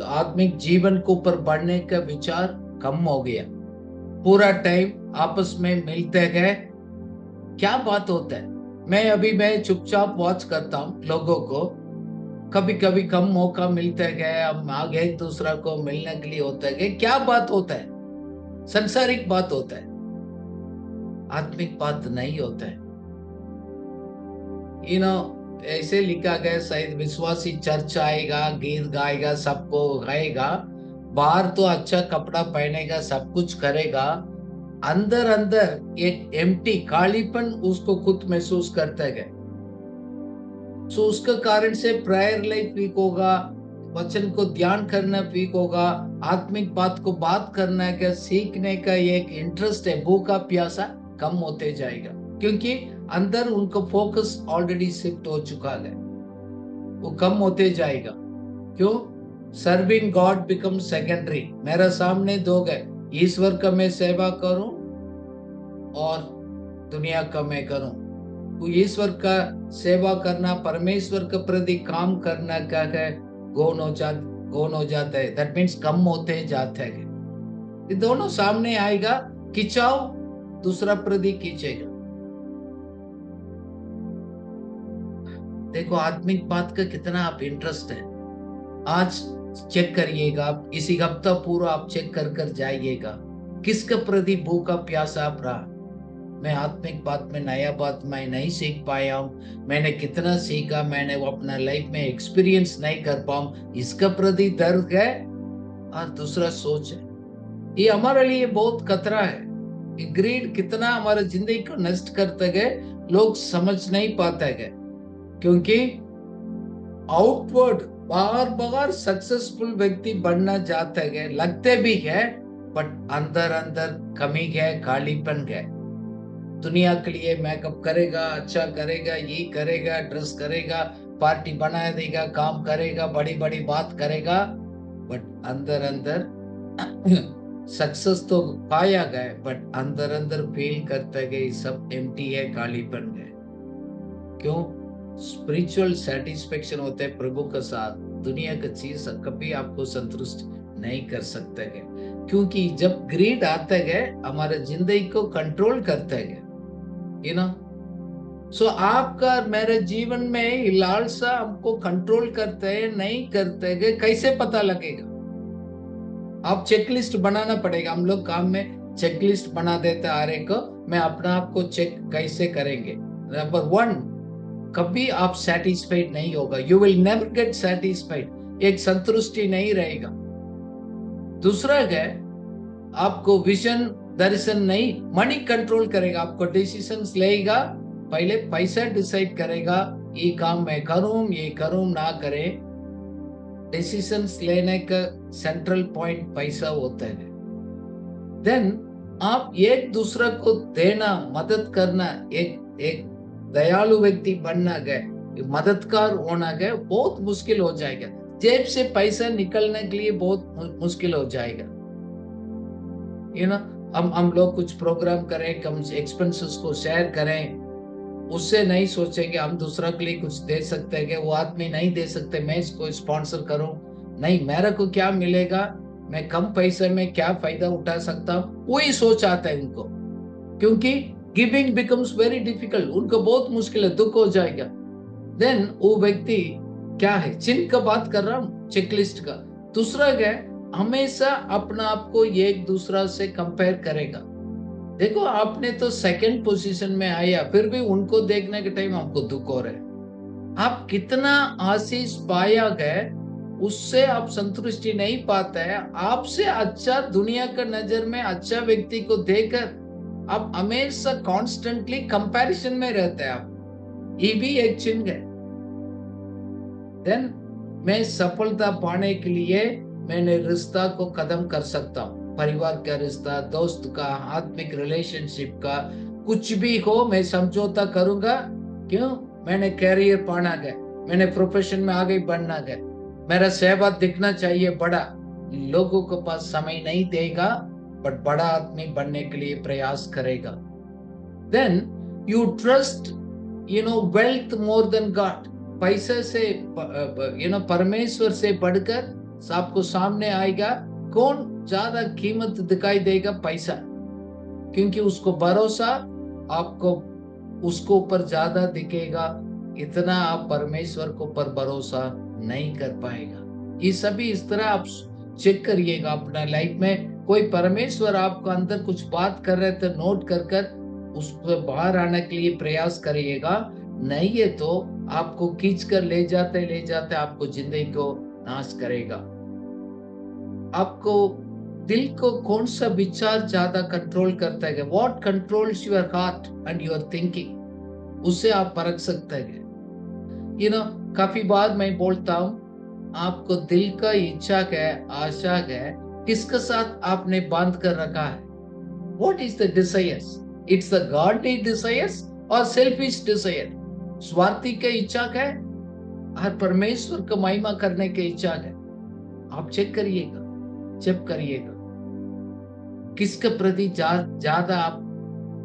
आत्मिक जीवन के ऊपर बढ़ने का विचार कम हो गया। पूरा टाइम आपस में मिलते हैं, क्या बात होता है, मैं चुपचाप वॉच करता हूँ लोगों को, कभी कभी कम मौका मिलता है, हम आगे दूसरा को मिलने के लिए होता है, क्या बात होता है, संसारिक बात होता है, आत्मिक बात नहीं होता है। ऐसे लिखा गया, शायद विश्वासी चर्च आएगा, गीत गाएगा, सबको गाएगा, बाहर तो अच्छा कपड़ा पहनेगा, सब कुछ करेगा, अंदर अंदर एक एम्प्टी खालीपन उसको खुद महसूस करता है। सो उसके कारण से प्रेयर लाइफ वीक होगा, वचन को ध्यान करना वीक होगा, आत्मिक बात को बात करना का सीखने का एक इंटरेस्ट है, भूखा प्यासा कम होते जाएगा, क्योंकि अंदर उनको फोकस ऑलरेडी शिफ्ट हो चुका है, वो कम होते जाएगा। क्यों? Serving God become secondary. मेरा सामने दो गए, ईश्वर का मैं सेवा करूं और दुनिया का मैं करूं। तो ईश्वर का सेवा करना, परमेश्वर के प्रति काम करना क्या है, गौन हो जाता है। दैट मीन्स कम होते जाते हैं। ये दोनों सामने आएगा, खिंचाओ, दूसरा प्रति खींचेगा। देखो आत्मिक बात का कितना आप इंटरेस्ट है, आज चेक करिएगा, आप इसी हफ्ता पूरा आप चेक कर जाइएगा किसके प्रति भूखा प्यासा आप रहा। मैं आत्मिक बात में नया बात मैं नहीं सीख पाया हूँ, मैंने कितना सीखा, मैंने वो अपना लाइफ में एक्सपीरियंस नहीं कर पाऊं, इसका प्रति दर्द है और दूसरा सोच है। ये हमारे लिए बहुत खतरा है। ये ग्रीड कितना हमारे जिंदगी को नष्ट करते गए, लोग समझ नहीं पाते गए, क्योंकि आउटवर्ड बार सक्सेसफुल व्यक्ति बनना चाहते गए, लगते भी है, बट अंदर अंदर कमी है, खालीपन है। दुनिया के लिए मेकअप करेगा, अच्छा करेगा, ये करेगा, ड्रेस करेगा, पार्टी बना देगा, काम करेगा, बड़ी बड़ी बात करेगा, बट अंदर अंदर सक्सेस तो पाया गया, बट अंदर अंदर फील करते गए सब एम्प्टी है, खालीपन है। क्यों? स्पिरिचुअल सेटिस्फेक्शन होते हैं प्रभु के साथ, दुनिया की चीज कभी आपको संतुष्ट नहीं कर सकते है, क्योंकि जब ग्रीड आते गए हमारे जिंदगी को कंट्रोल करते गए, यू नो। सो आपका मेरे जीवन में लालसा हमको कंट्रोल करते हैं नहीं करते गए, कैसे पता लगेगा? आप चेकलिस्ट बनाना पड़ेगा। हम लोग काम में चेकलिस्ट बना देते आ रहे को, मैं अपना आप को चेक कैसे करेंगे? नंबर 1, कभी आप सेटिस्फाइड नहीं होगा, you will never get satisfied, एक संतुष्टि नहीं रहेगा। दूसरा है, आपको विजन दर्शन नहीं, मनी कंट्रोल करेगा, आपको डिसीजंस लेगा, पहले पैसा डिसाइड करेगा, ये काम मैं करूं, ये करूं ना करें। डिसीजंस लेने का सेंट्रल पॉइंट पैसा होता है। देन आप एक दूसरे को देना, मदद करना, एक दयालु व्यक्ति बनना गए, मददगार होना गए, बहुत मुश्किल हो जाएगा। जेब से पैसा निकलने के लिए बहुत मुश्किल हो जाएगा, यू नो। हम लोग कुछ प्रोग्राम करें, कम एक्सपेंसेस को शेयर करें, उससे नहीं सोचेंगे हम दूसरा के लिए कुछ दे सकते हैं, वो आदमी नहीं दे सकते, मैं इसको स्पॉन्सर करूं, नहीं मेरे को क्या मिलेगा, मैं कम पैसे में क्या फायदा उठा सकता हूं, वही सोच आता है उनको, क्योंकि गिविंग बिकम्स वेरी डिफिकल्ट, उनको बहुत मुश्किल है, दुख हो जाएगा। देन वो व्यक्ति क्या है, चिन्ह का बात कर रहा हूं, चेकलिस्ट का। दूसरा है, हमेशा अपना आप को एक दूसरा से कंपेयर करेगा। देखो आपने तो सेकंड पोजीशन में आया, फिर भी उनको देखने के टाइम आपको दुख हो रहा है। आप कितना आशीष पाया गए, उससे आप संतुष्टि नहीं पाते हैं। आपसे अच्छा दुनिया का नजर में अच्छा व्यक्ति को देखकर आप हमेशा कॉन्स्टेंटली कंपैरिजन में रहते हैं। आप ये भी एक चिन्ह है। देन मैं सफलता पाने के लिए मैंने रिश्ता को खत्म कर सकता हूँ, परिवार का रिश्ता, दोस्त का, आत्मिक रिलेशनशिप का, कुछ भी हो मैं समझौता करूंगा। क्यों? मैंने कैरियर पाना है, मैंने प्रोफेशन में आगे बढ़ना है, मेरा सेवा दिखना चाहिए बड़ा। लोगों के पास समय नहीं देगा, बट बड़ा आदमी बनने के लिए प्रयास करेगा। Then you trust wealth more than God, पैसे से परमेश्वर से बढ़कर आपको सामने आएगा कौन ज्यादा कीमत दिखाई देगा, पैसा, क्योंकि उसको भरोसा आपको उसको ऊपर ज्यादा दिखेगा, इतना आप परमेश्वर को पर भरोसा नहीं कर पाएगा। ये सभी इस तरह आप चेक करिएगा अपना लाइफ में। कोई परमेश्वर आपको अंदर कुछ बात कर रहे थे, नोट कर उसको बाहर आने के लिए प्रयास करिएगा, नहीं है तो आपको खींच कर ले जाते आपको जिंदगी को नाश करेगा। आपको दिल को कौन सा विचार ज्यादा कंट्रोल करता है, what controls your heart and your thinking, उससे आप परख सकते हैं। काफी बार मैं बोलता हूँ, आपको दिल का इच्छा है, आशा है, किसके साथ आपने बांध कर रखा है? What is the desires? It's the godly desires or selfish desire? स्वार्थी के इच्छा है और परमेश्वर को महिमा करने के इच्छा है? आप चेक करिएगा, चेक करिएगा, किसके प्रति ज्यादा आप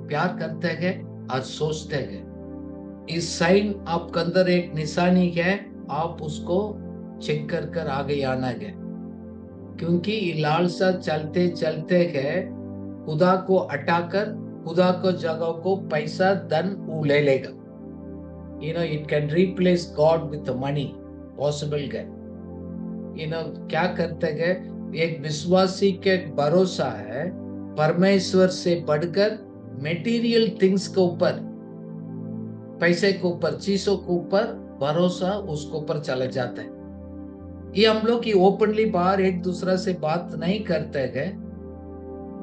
प्यार करते हैं और सोचते हैं। इस साइन आपके अंदर एक निशानी है, आप उसको चेक कर कर आगे आना है, क्योंकि लालसा चलते चलते है खुदा को हटाकर खुदा को जगह को पैसा धन वो ले लेगा। It can replace God with money, possible है। क्या करते हैं, एक विश्वासी के भरोसा है परमेश्वर से बढ़कर मेटीरियल थिंग्स के ऊपर, पैसे के ऊपर, चीजों के ऊपर भरोसा उसके ऊपर चला जाता है। ये हम लोग की ओपनली बाहर एक दूसरा से बात नहीं करते हैं,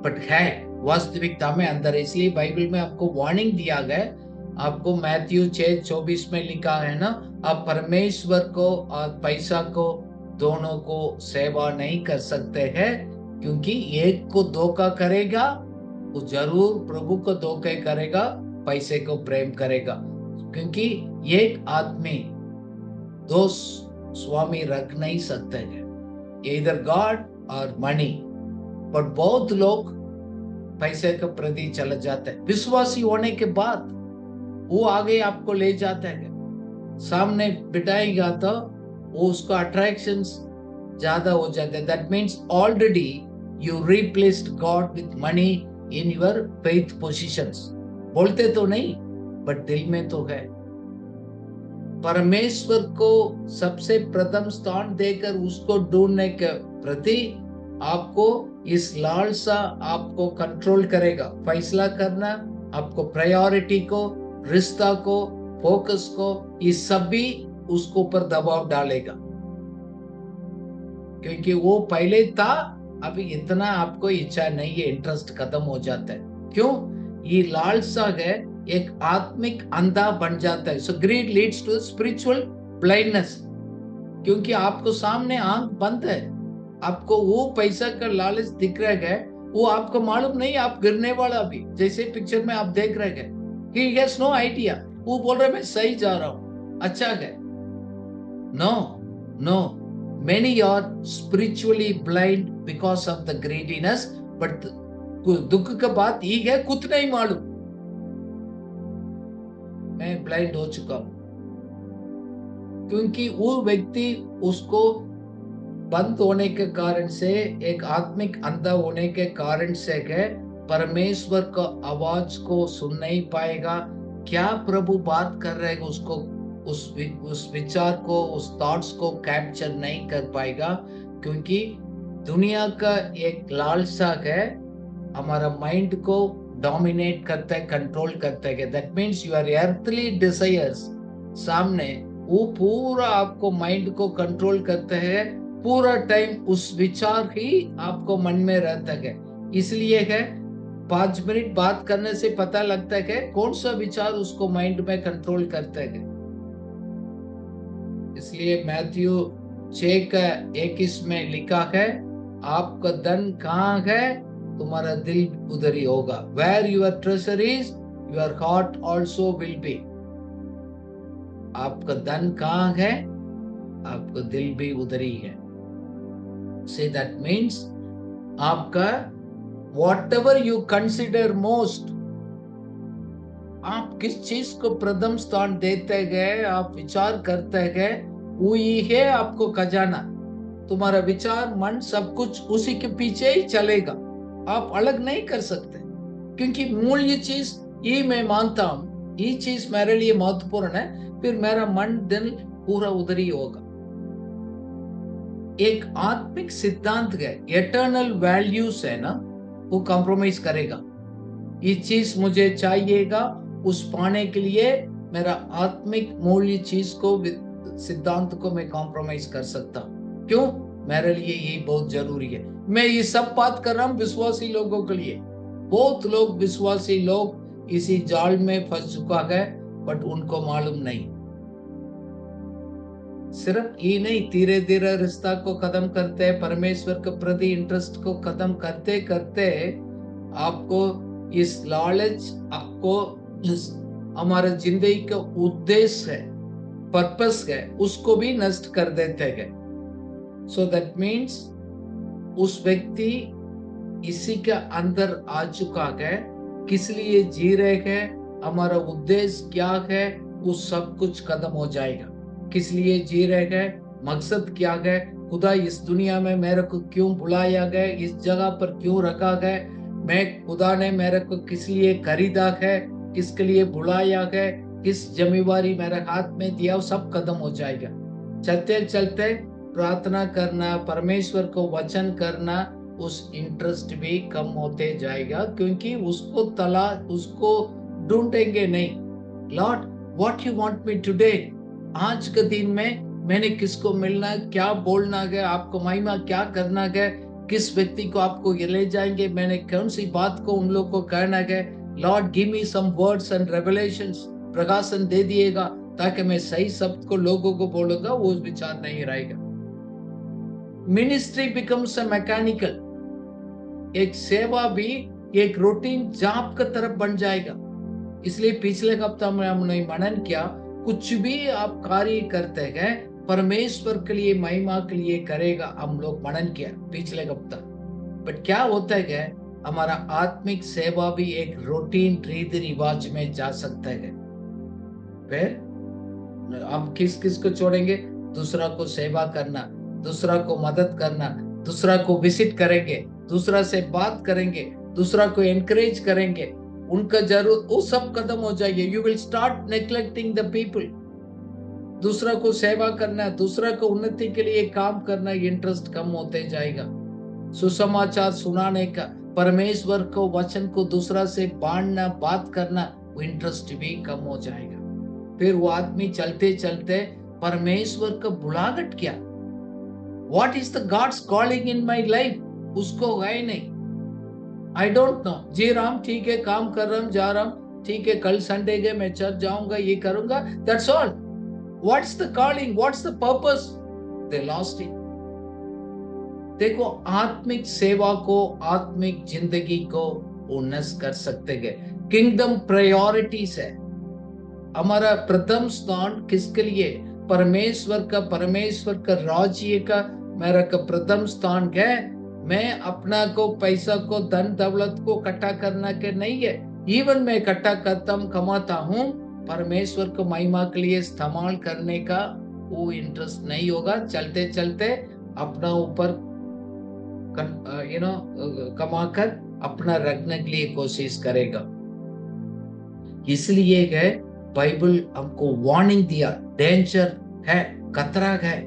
बट है वास्तविकता में अंदर। इसलिए बाइबल में आपको वार्निंग दिया गया, आपको मैथ्यू 6:24 में लिखा है ना, आप परमेश्वर को और पैसा को दोनों को सेवा नहीं कर सकते हैं, क्योंकि एक को धोखा करेगा वो जरूर प्रभु को धोखा करेगा, पैसे को प्रेम करेगा। क्योंकि एक आदमी दो स्वामी रख नहीं सकते हैं, इधर गॉड और मनी। पर बहुत लोग पैसे के प्रति चले जाते हैं। विश्वासी होने के बाद वो आगे आपको ले जाता है, सामने बिठाएगा तो वो उसका अट्रैक्शन ज्यादा हो जाता है। That means already you replaced God with money in your faith positions. बोलते तो नहीं, बट दिल में तो है। परमेश्वर को सबसे प्रथम स्थान देकर उसको ढूंढने के प्रति आपको इस लालसा आपको कंट्रोल करेगा। फैसला करना, आपको प्रायोरिटी को, रिश्ता को, फोकस को, ये सभी उसको ऊपर दबाव डालेगा, क्योंकि वो पहले था, अभी इतना आपको इच्छा नहीं है, इंटरेस्ट खत्म हो जाता है। क्यों? ये लालसा है एक आत्मिक अंधा बन जाता है। So greed leads to spiritual blindness, क्योंकि आपको सामने आंख बंद है, आपको वो पैसा का लालच दिख रहा है, वो आपको मालूम नहीं आप गिरने वाला भी। जैसे पिक्चर में आप देख रहे हैं, he has no idea, वो बोल रहे मैं सही जा रहा हूं, अच्छा है। No, many are spiritually blind because of the greediness, but दुख का बात ये है, कुछ नहीं मालूम, मैं ब्लाइंड हो चुका हूं। क्योंकि वो व्यक्ति उसको बंद होने के कारण से, एक आत्मिक अंधा होने के कारण से है, परमेश्वर का आवाज को सुन नहीं पाएगा। क्या प्रभु बात कर रहे हैं उसको, उस विचार को, उस थॉट्स को कैप्चर नहीं कर पाएगा, क्योंकि दुनिया का एक लालसा है हमारा माइंड को डोमिनेट करता है, कंट्रोल करता है। That means your earthly desires सामने वो पूरा आपको माइंड को कंट्रोल करता है, पूरा टाइम उस विचार ही आपको मन में रहता है। इसलिए है 5 मिनट बात करने से पता लगता है कौन सा विचार उसको माइंड में कंट्रोल करता है। इसलिए मैथ्यू 6:21 में लिखा है, आपका धन कहाँ है तुम्हारा दिल उधर ही होगा। Where your treasure is, your heart also will be. आपका धन कहाँ है, आपका दिल भी उधर ही है। See, that means आपका whatever you consider most, आप किस चीज को प्रथम स्थान देते गए, आप विचार करते गए, वही है आपको खजाना। तुम्हारा विचार, मन, सब कुछ उसी के पीछे ही चलेगा, आप अलग नहीं कर सकते। क्योंकि मूल्य चीज ये मैं मानता हूं, ये चीज मेरे लिए महत्वपूर्ण है, फिर मेरा मन दिल पूरा उधर ही होगा। एक आत्मिक सिद्धांत है, एटर्नल वैल्यूज है ना, वो कॉम्प्रोमाइज करेगा। ये चीज मुझे चाहिएगा, उस पाने के लिए मेरा आत्मिक मूल्य चीज को, सिद्धांत को मैं कॉम्प्रोमाइज कर सकता हूं। क्यों? मेरे लिए ये बहुत जरूरी है। मैं ये सब बात कर रहा हूं विश्वासी लोगों के लिए। बहुत लोग, विश्वासी लोग इसी जाल में फंस चुका है, बट उनको मालूम नहीं। सिर्फ ये नहीं, धीरे धीरे रिश्ता को खत्म करते, परमेश्वर के प्रति इंटरेस्ट को खत्म करते करते आपको इस नॉलेज, आपको हमारे जिंदगी का उद्देश्य है, पर्पस है, उसको भी नष्ट कर देते हैं। सो दैट मीन्स उस व्यक्ति इसी के अंदर आ चुका है, किस लिए जी रहे हैं, हमारा उद्देश्य क्या है, वो सब कुछ खत्म हो जाएगा। किस लिए जी रहे हैं, मकसद क्या है, खुदा इस दुनिया में मेरे को क्यों बुलाया गया, इस जगह पर क्यों रखा गया, मैं खुदा ने मेरे को किस लिए खरीदा है, किसके लिए बुलाया है, किस जिम्मेवारी मेरे हाथ में दिया, वो सब खत्म हो जाएगा। चलते चलते प्रार्थना करना, परमेश्वर को वचन करना, उस इंटरेस्ट भी कम होते जाएगा, क्योंकि उसको ढूंढेंगे नहीं। Lord, what you want me today, आज के दिन में मैंने किसको मिलना है, क्या बोलना है, आपको महिमा क्या करना है, किस व्यक्ति को आपको ले जाएंगे, मैंने कौन सी बात को उन लोगों को कहना है। Lord, give me some words and revelations, प्रकाशन दे दिएगा ताकि मैं सही शब्द को लोगों को बोलूंगा, वो विचार नहीं रहेगा। मिनिस्ट्री बिकम्स अ मैकेनिकल, एक सेवा भी एक रूटीन जॉब की तरफ बन जाएगा। इसलिए पिछले हफ्ते में हमने मनन किया, कुछ भी आप कार्य करते हैं परमेश्वर के लिए, महिमा के लिए करेगा, हम लोग मनन किया पिछले हफ्ता। बट क्या होता है, हमारा आत्मिक सेवा भी एक रूटीन रीति रिवाज में जा सकता है। फिर हम किस किस को छोड़ेंगे, दूसरा को सेवा करना, दूसरा को मदद करना, दूसरा को विजिट करेंगे, दूसरा से बात करेंगे, दूसरा को एनकरेज करेंगे, उनका जरूरत वो सब खत्म हो जाएगी। You will start neglecting the people. दूसरा को सेवा करना, दूसरा को उन्नति के लिए काम करना, इंटरेस्ट कम होते जाएगा। सुसमाचार सुनाने का, परमेश्वर को वचन को दूसरा से बांटना, बात करना, वो इंटरेस्ट भी कम हो जाएगा। फिर वो आदमी चलते चलते परमेश्वर का बुलाहट क्या, what is the gods calling in my life, उसको है नहीं। आई डोंट नो, जी राम, ठीक है, काम कर रहा हूं, जा रहा हूं, ठीक है, कल संडे है, मैं चर्च जाऊंगा, ये करूंगा, that's all. What's the calling, what's the purpose, they lost it. देखो, आत्मिक सेवा को, आत्मिक जिंदगी को उन्नत कर सकते हैं। किंगडम प्रायोरिटीज है। हमारा प्रथम स्थान किसके लिए, परमेश्वर का राज्य का मेरा का प्रथम स्थान है। मैं अपना को, पैसा को, धन दौलत को इकट्ठा करना के नहीं है। इवन मैं इकट्ठा कमाता हूँ, परमेश्वर को महिमा के लिए इस्तेमाल करने का वो इंटरेस्ट नहीं होगा। चलते चलते अपना ऊपर कमाकर अपना रखने के लिए कोशिश करेगा। इसलिए है बाइबल हमको वार्निंग दिया, डेंजर है, खतरा है।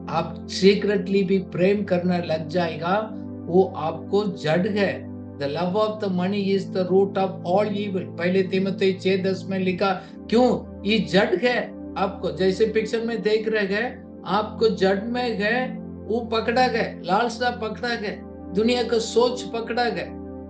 आप सीक्रेटली भी प्रेम करना लग जाएगा, वो आपको जड़ है। The love of the money is the root of all evil। पहले तीमुथी 6:10 में लिखा, क्यों, ये जड़ है आपको, जैसे पिक्चर में देख रहे हैं, आपको जड़ में है, वो पकड़ा गया, लालसा पकड़ा गया, दुनिया का सोच पकड़ा गया,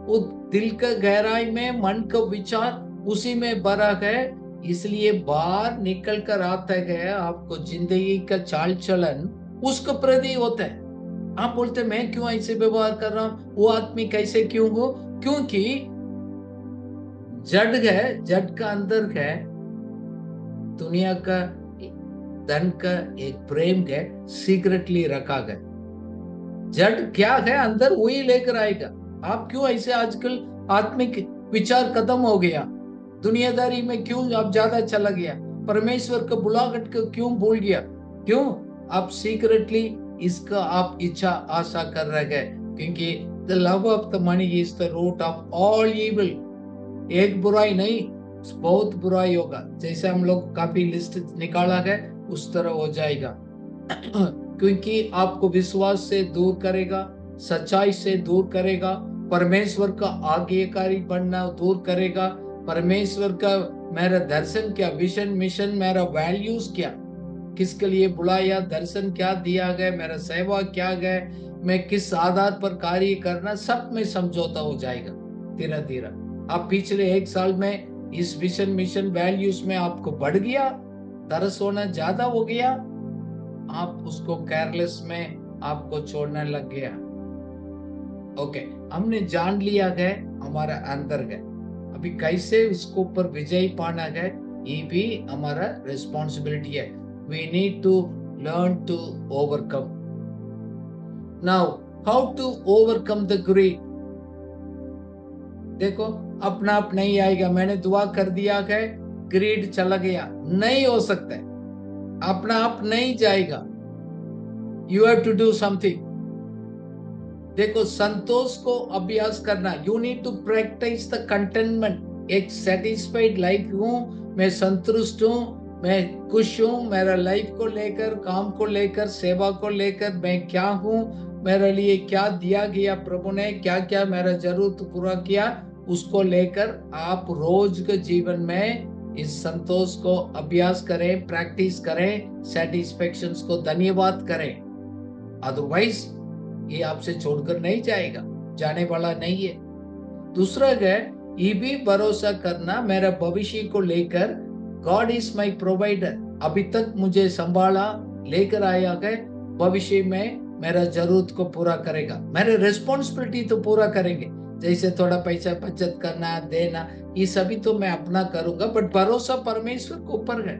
वो दिल का गहराई में मन का विचार उसी में भरा है। इसलिए बाहर निकल कर आता है, आपको जिंदगी का चाल चलन उसको प्रति होता है। आप बोलते मैं क्यों ऐसे व्यवहार कर रहा हूं, वो आदमी कैसे क्यों हो, क्योंकि जड़ है, जड़ का अंदर है, दुनिया का, धन का एक प्रेम है, सीक्रेटली रखा गया। जड़ क्या है अंदर, वही लेकर आएगा। आप क्यों ऐसे आजकल आत्मिक विचार खत्म हो गया, दुनियादारी में क्यों आप ज्यादा चला गया, परमेश्वर का बुलाहट को क्यों भूल गया, क्यों आप सीक्रेटली इसका आप इच्छा आशा कर रहे हैं, क्योंकि the love of the money is the root of all evil. एक बुराई नहीं, बहुत बुराई होगा। जैसे हम लोग काफी लिस्ट निकाला है, उस तरह हो जाएगा। क्योंकि आपको विश्वास से दूर करेगा, सच्चाई से दूर करेगा, परमेश्वर का आज्ञाकारी बनना दूर करेगा, परमेश्वर का मेरा दर्शन क्या, विजन मिशन, मेरा वैल्यूज क्या, किसके लिए बुलाया, दर्शन क्या दिया गया, मेरा सेवा क्या गया, मैं किस आधार पर कार्य करना, सब में समझौता हो जाएगा धीरे धीरे। आप पिछले 1 साल में इस विजन मिशन वैल्यूज में आपको बढ़ गया, तरस होना ज्यादा हो गया, आप उसको केयरलेस में आपको छोड़ने लग गया। ओके, हमने जान लिया है, हमारा अंदर है। अभी कैसे इसको ऊपर विजय पाना है, ये भी हमारा रिस्पॉन्सिबिलिटी है। We need to learn to overcome. Now how to overcome the greed. देखो, अपना आप नहीं आएगा। मैंने दुआ कर दिया है, ग्रीड चला गया, नहीं हो सकता है, अपना आप नहीं जाएगा। You have to do something. देखो, संतोष को अभ्यास करना, you need to practice the containment. एक सेटिस्फाइड लाइफ हूं, मैं संतुष्ट हूं, मैं खुश हूं, मेरा लाइफ को लेकर, काम को लेकर, सेवा को लेकर मैं क्या हूं, मेरे लिए क्या दिया गया प्रभु ने, क्या क्या मेरा जरूरत पूरा किया, उसको लेकर आप रोज के जीवन में इस संतोष को अभ्यास करें, प्रैक्टिस करें, सेटिस्फेक्शन को धन्यवाद करें। अदरवाइज ये आपसे छोड़कर नहीं जाएगा, जाने वाला नहीं है। दूसरा है, ये भी भरोसा करना मेरा भविष्य को लेकर, गॉड इज माई प्रोवाइडर। अभी तक मुझे संभाला, लेकर आया है, भविष्य में मेरा जरूरत को पूरा करेगा। मेरे रिस्पॉन्सिबिलिटी तो पूरा करेंगे, जैसे थोड़ा पैसा बचत करना, देना, ये सभी तो मैं अपना करूंगा, बट भरोसा परमेश्वर के ऊपर है।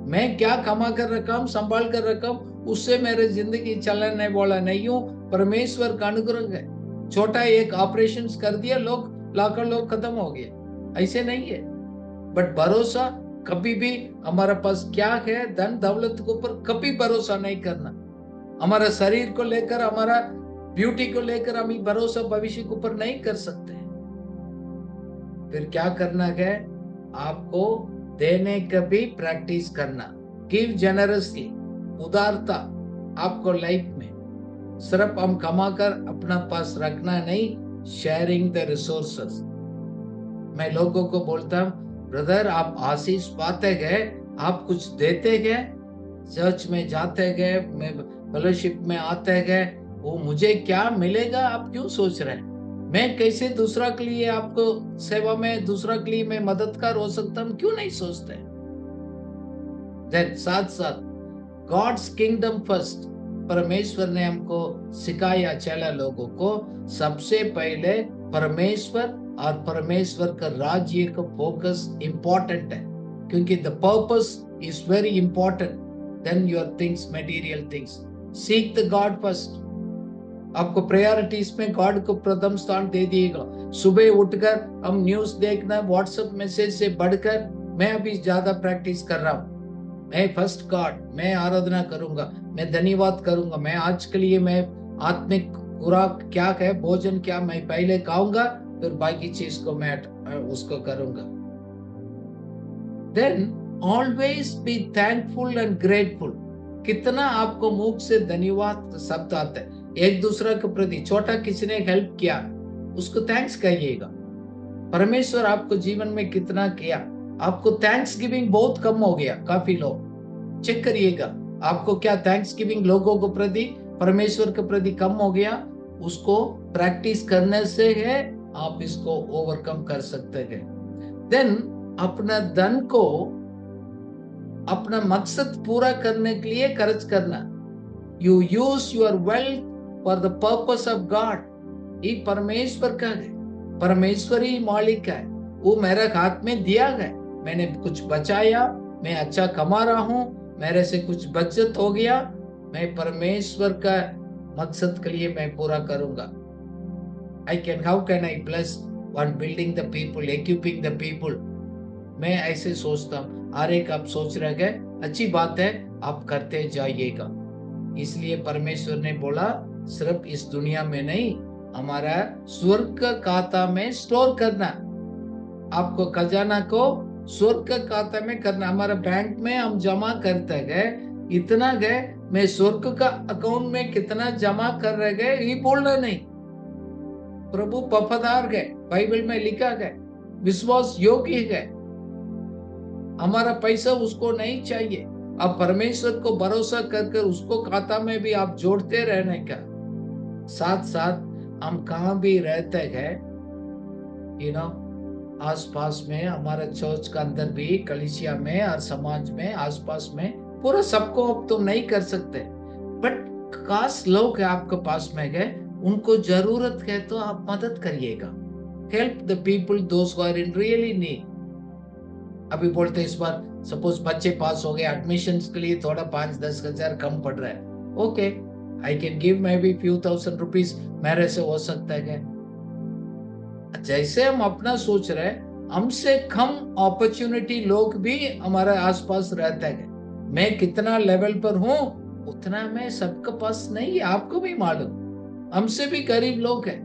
मैं क्या कमा कर रखा हूं, संभाल कर रखा हूं, उससे मेरे जिंदगी चलने वाला नहीं हूं, परमेश्वर का अनुग्रह है। छोटा एक ऑपरेशन कर दिया, लोग लाखों लोग खत्म हो गए, ऐसे नहीं है। बट भरोसा कभी भी हमारे पास क्या है, धन दौलत के ऊपर कभी भरोसा नहीं करना। हमारा शरीर को लेकर, हमारा ब्यूटी को लेकर हम भरोसा भविष्य के ऊपर नहीं कर सकते। फिर क्या करना है, आपको देने का भी प्रैक्टिस करना। गिव जेनरसली, उदारता आपको लाइफ में। सिर्फ हम कमा कर अपना पास रखना नहीं, शेयरिंग द रिसोर्सेस। मैं लोगों को बोलता हूँ, ब्रदर आप आशीष पाते गए, आप कुछ देते गए, चर्च में जाते गए, फेलोशिप में आते गए, वो मुझे क्या मिलेगा आप क्यों सोच रहे हैं? मैं कैसे दूसरा के लिए, आपको सेवा में दूसरा के लिए मैं मददगार हो सकता हूँ, क्यों नहीं सोचते? साथ साथ गॉड्स किंगडम फर्स्ट, परमेश्वर ने हमको सिखाया, चला लोगों को सबसे पहले परमेश्वर और परमेश्वर का राज्य का फोकस इंपॉर्टेंट है, क्योंकि the purpose is very important than your things, material things. Seek the God first. आपको प्रायोरिटीज में गॉड को प्रथम स्थान दे दिएगा। सुबह उठकर हम न्यूज देखना, व्हाट्सएप मैसेज से बढ़कर मैं अभी ज्यादा प्रैक्टिस कर रहा हूँ। मैं फर्स्ट गॉड, मैं आराधना करूंगा, मैं धन्यवाद करूंगा, मैं आज के लिए मैं आत्मिक खुराक क्या है, भोजन क्या मैं पहले खाऊंगा, फिर बाकी चीज को मैं उसको करूंगा। Then always be thankful and grateful. कितना आपको मुख से धन्यवाद शब्द आता है एक दूसरे के प्रति। छोटा किसी ने हेल्प किया, उसको थैंक्स कहिएगा। परमेश्वर आपको जीवन में कितना किया, आपको थैंक्स गिविंग बहुत कम हो गया। काफी लोग चेक करिएगा, आपको क्या थैंक्स गिविंग लोगों को प्रति, परमेश्वर के प्रति कम हो गया। उसको प्रैक्टिस करने से है आप इसको ओवरकम कर सकते हैं। देन अपना धन को अपना मकसद पूरा करने के लिए खर्च करना। You use your wealth for the purpose of God. ये परमेश्वर का है, परमेश्वर ही मालिक है, वो मेरे हाथ में दिया है, मैंने कुछ बचाया, मैं अच्छा कमा रहा हूं, मेरे से कुछ बचत हो गया, मैं परमेश्वर का मकसद के लिए मैं पूरा करूंगा। How can I bless one building the people, equipping the people. मैं ऐसे सोचता हूँ, हर एक आप सोच रहे हैं, अच्छी बात है, आप करते जाइएगा। इसलिए परमेश्वर ने बोला सिर्फ इस दुनिया में नहीं, हमारा स्वर्ग का खाता में स्टोर करना। आपको खजाना को स्वर्ग का खाता में करना। हमारा बैंक में हम जमा करते गए, इतना गए, मैं स्वर्ग का अकाउंट में कितना जमा कर रहे गए ये बोलना नहीं। प्रभु वफादार गए, बाइबल में लिखा गया, विश्वास योग्य है। हमारा पैसा उसको नहीं चाहिए। अब परमेश्वर को भरोसा करके उसको खाता में भी आप जोड़ते रहने का। साथ साथ हम कहाँ भी रहते हैं, आस पास में, हमारा चर्च का अंदर भी, कलीसिया में और समाज में आसपास में पूरा सबको अब तुम नहीं कर सकते, बट खास लोग आपके पास में गए, उनको जरूरत है तो आप मदद करिएगा। Help the people those who are in really need. अभी बोलते इस बार सपोज बच्चे पास हो गए, एडमिशन के लिए थोड़ा 5-10 हजार कम पड़ रहा है, okay I can give may be few thousand rupees, मेरे से हो सकता है। जैसे हम अपना सोच रहे हैं, हमसे कम अपॉर्चुनिटी लोग भी हमारे आसपास रहते हैं। मैं कितना लेवल पर हूं उतना मैं सबके पास नहीं है, आपको भी मालूम। हमसे भी गरीब लोग हैं,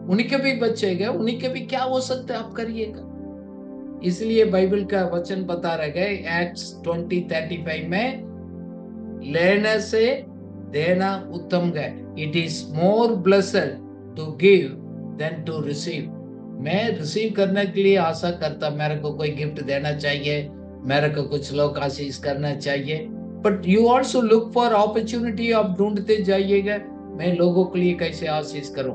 उनके भी बच्चे गए, उनके भी क्या हो सकता है, आप करिएगा। इसलिए बाइबल का वचन बता रहे गए एक्ट्स 20:35 में, लेने से देना उत्तम है। It is more blessed to give than to receive. मैं रिसीव करने के लिए आशा करता, मेरे को कोई गिफ्ट देना चाहिए, मेरे को कुछ लोग आशीष करना चाहिए, but you also look for opportunity. आप ढूंढते जाइएगा, मैं लोगों के लिए कैसे आशीष करूं।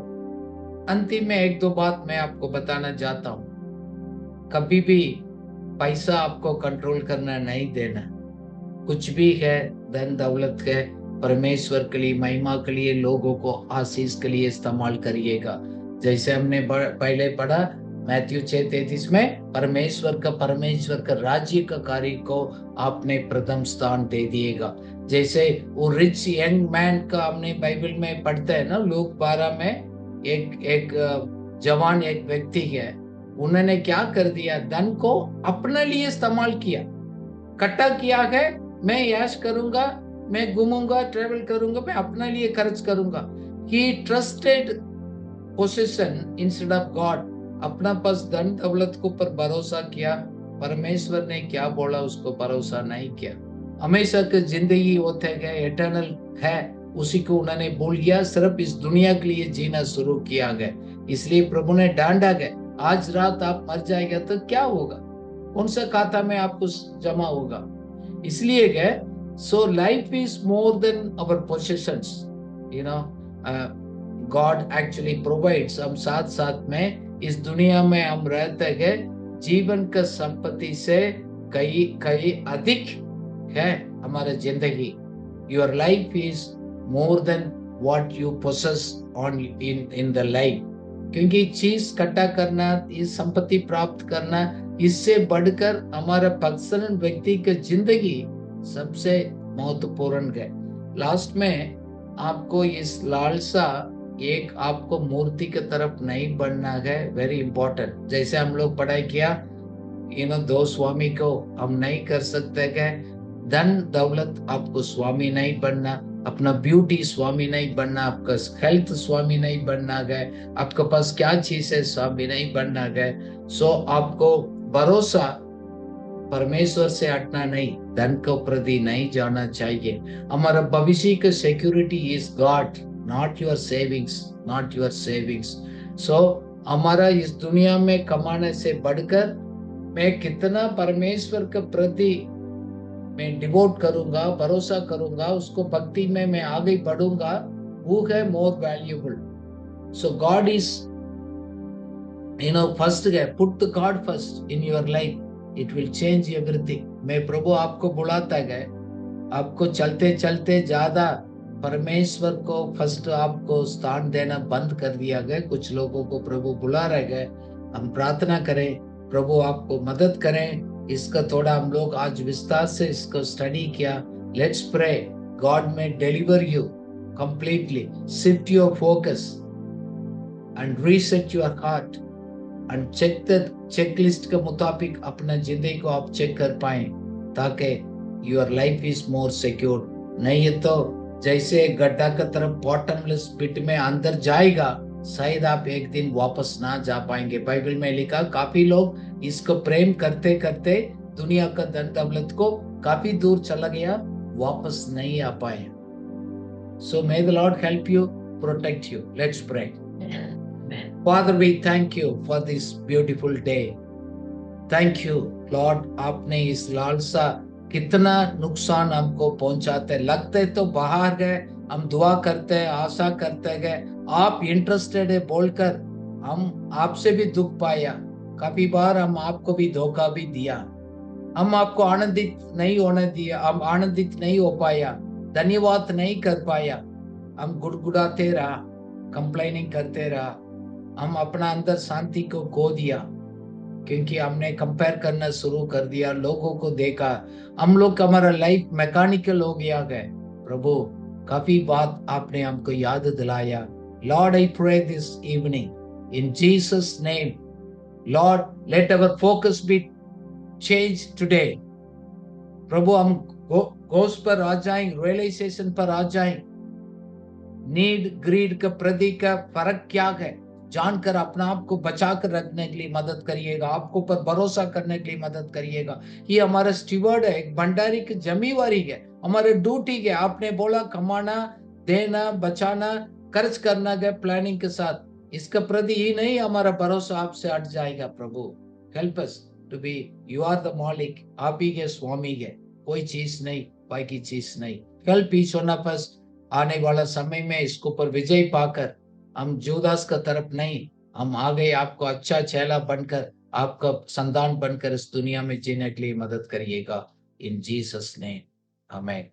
अंतिम में 1-2 बात मैं आपको बताना चाहता हूं। कभी भी पैसा आपको कंट्रोल करना नहीं देना। कुछ भी है, धन दौलत है, परमेश्वर के लिए, महिमा के लिए, लोगों को आशीष के लिए इस्तेमाल करिएगा। जैसे हमने पहले पढ़ा मैथ्यू 6:33 में, परमेश्वर का राज्य का कार्य को आपने प्रथम स्थान दे दिएगा। जैसे वो रिच यंग मैन का हमने बाइबल में पढ़ते हैं ना, लूक 12 में, एक जवान एक व्यक्ति है, उन्होंने क्या कर दिया, धन को अपने लिए इस्तेमाल किया, इकट्ठा किया है, मैं यश करूंगा, मैं घूमूंगा, ट्रेवल करूंगा, मैं अपने लिए खर्च करूंगा। He trusted position instead of God. अपना पास धन दौलत को पर भरोसा किया, परमेश्वर ने क्या बोला उसको भरोसा नहीं किया। हमेशा की जिंदगी होते गए, एटर्नल है, उसी को उन्होंने भूल गया, सिर्फ इस दुनिया के लिए जीना शुरू किया गया। इसलिए प्रभु ने डांटा गया, आज रात आप मर जाएगा तो क्या होगा, कौन सा खाता में आपको जमा होगा। इसलिए गए, so life is more than our possessions, you know, God actually provides. हम साथ साथ में इस दुनिया में हम रहते गए, जीवन का संपत्ति से कई अधिक है हमारा जिंदगी। Your life is more than what you possess on in the life. क्योंकि चीज इकट्ठा करना, इस संपत्ति प्राप्त करना, इससे बढ़कर हमारा पर्सनल व्यक्ति की जिंदगी सबसे महत्वपूर्ण है। लास्ट में आपको इस लालसा, एक आपको मूर्ति की तरफ नहीं बढ़ना है, वेरी इंपॉर्टेंट। जैसे हम लोग पढ़ाई किया, दो स्वामी को हम नहीं कर सकते है। धन दौलत आपको स्वामी नहीं बनना, अपना ब्यूटी स्वामी नहीं बनना, आपका हेल्थ स्वामी नहीं बनना है, आपके पास क्या चीज है स्वामी नहीं बनना है। सो आपको भरोसा परमेश्वर से हटना नहीं, धन को प्रति नहीं जाना चाहिए। हमारा भविष्य का security is God, not your savings, not your savings. So हमारा इस दुनिया में कमाने से बढ़कर मैं कितना परमेश्वर के प्रति मैं डिवोट करूंगा, भरोसा करूंगा, उसको भक्ति में मैं आगे बढ़ूंगा, वो है more valuable. So God is first है, put the God first in your life, it will change everything. मैं प्रभु आपको बुलाता गए, आपको चलते चलते ज्यादा परमेश्वर को फर्स्ट आपको स्थान देना बंद कर दिया गया। कुछ लोगों को प्रभु बुला रहे गए। हम प्रार्थना करें, प्रभु आपको मदद करें। इसका थोड़ा हम लोग आज विस्तार से इसको स्टडी किया। Let's pray, God may deliver you completely, shift your focus and reset your heart and check the checklist के मुताबिक अपना जिंदगी को आप चेक कर पाए, ताकि your life is more secure. नहीं है तो जैसे गड्ढा की तरफ बॉटमलेस पिट में अंदर जाएगा, शायद आप एक दिन वापस ना जा पाएंगे। बाइबल में लिखा, काफी लोग इसको प्रेम करते करते दुनिया का धन दौलत को काफी दूर चला गया, वापस नहीं आ पाए। So may the Lord help you, protect you. Let's pray. Father, we thank you for this beautiful day. Thank you, Lord, आपने इस लालसा कितना नुकसान हमको पहुंचाते, लगते तो बाहर गए, हम दुआ करते हैं, आशा करते गए, आप इंटरेस्टेड है बोलकर हम आपसे भी दुख पाया। काफी बार हम आपको भी धोखा भी दिया, हम आपको आनंदित नहीं होने दिया, हम आनंदित नहीं हो पाया, धन्यवाद नहीं कर पाया, हम गुड़गुड़ाते रहा, कंप्लेनिंग करते रहा, हम अपना अंदर शांति को खो दिया, क्योंकि हमने कंपेयर करना शुरू कर दिया, लोगों को देखा, हम लोग हमारा लाइफ मैकेनिकल हो गया गए। प्रभु काफी बात आपने हमको याद दिलाया। Lord I pray this evening in Jesus name, Lord let our focus be change today. प्रभु हम गोस पर आ जाएं, रियलाइजेशन पर आ जाएं, नीड ग्रीड का प्रति का फर्क क्या है जानकर अपना आप को बचा कर रखने के लिए मदद करिएगा, आपको पर भरोसा करने के लिए मदद करिएगा। ये हमारा स्टीवर्ड है, एक भंडारी की जिम्मेवारी है, हमारे ड्यूटी है। आपने बोला कमाना, देना, बचाना, खर्च करना है प्लानिंग के साथ। इसका प्रति ही नहीं हमारा भरोसा आपसे हट जाएगा। प्रभु help us to be, you are the मालिक, आप ही के स्वामी है, कोई चीज नहीं, बाकी चीज नहीं। Help each one of us आने वाला समय में इसके ऊपर विजय पाकर हम जुदास का तरफ नहीं, हम आगे आपको अच्छा चेला बनकर, आपका संतान बनकर इस दुनिया में जीने के लिए मदद करिएगा। इन जीसस नेम, आमीन।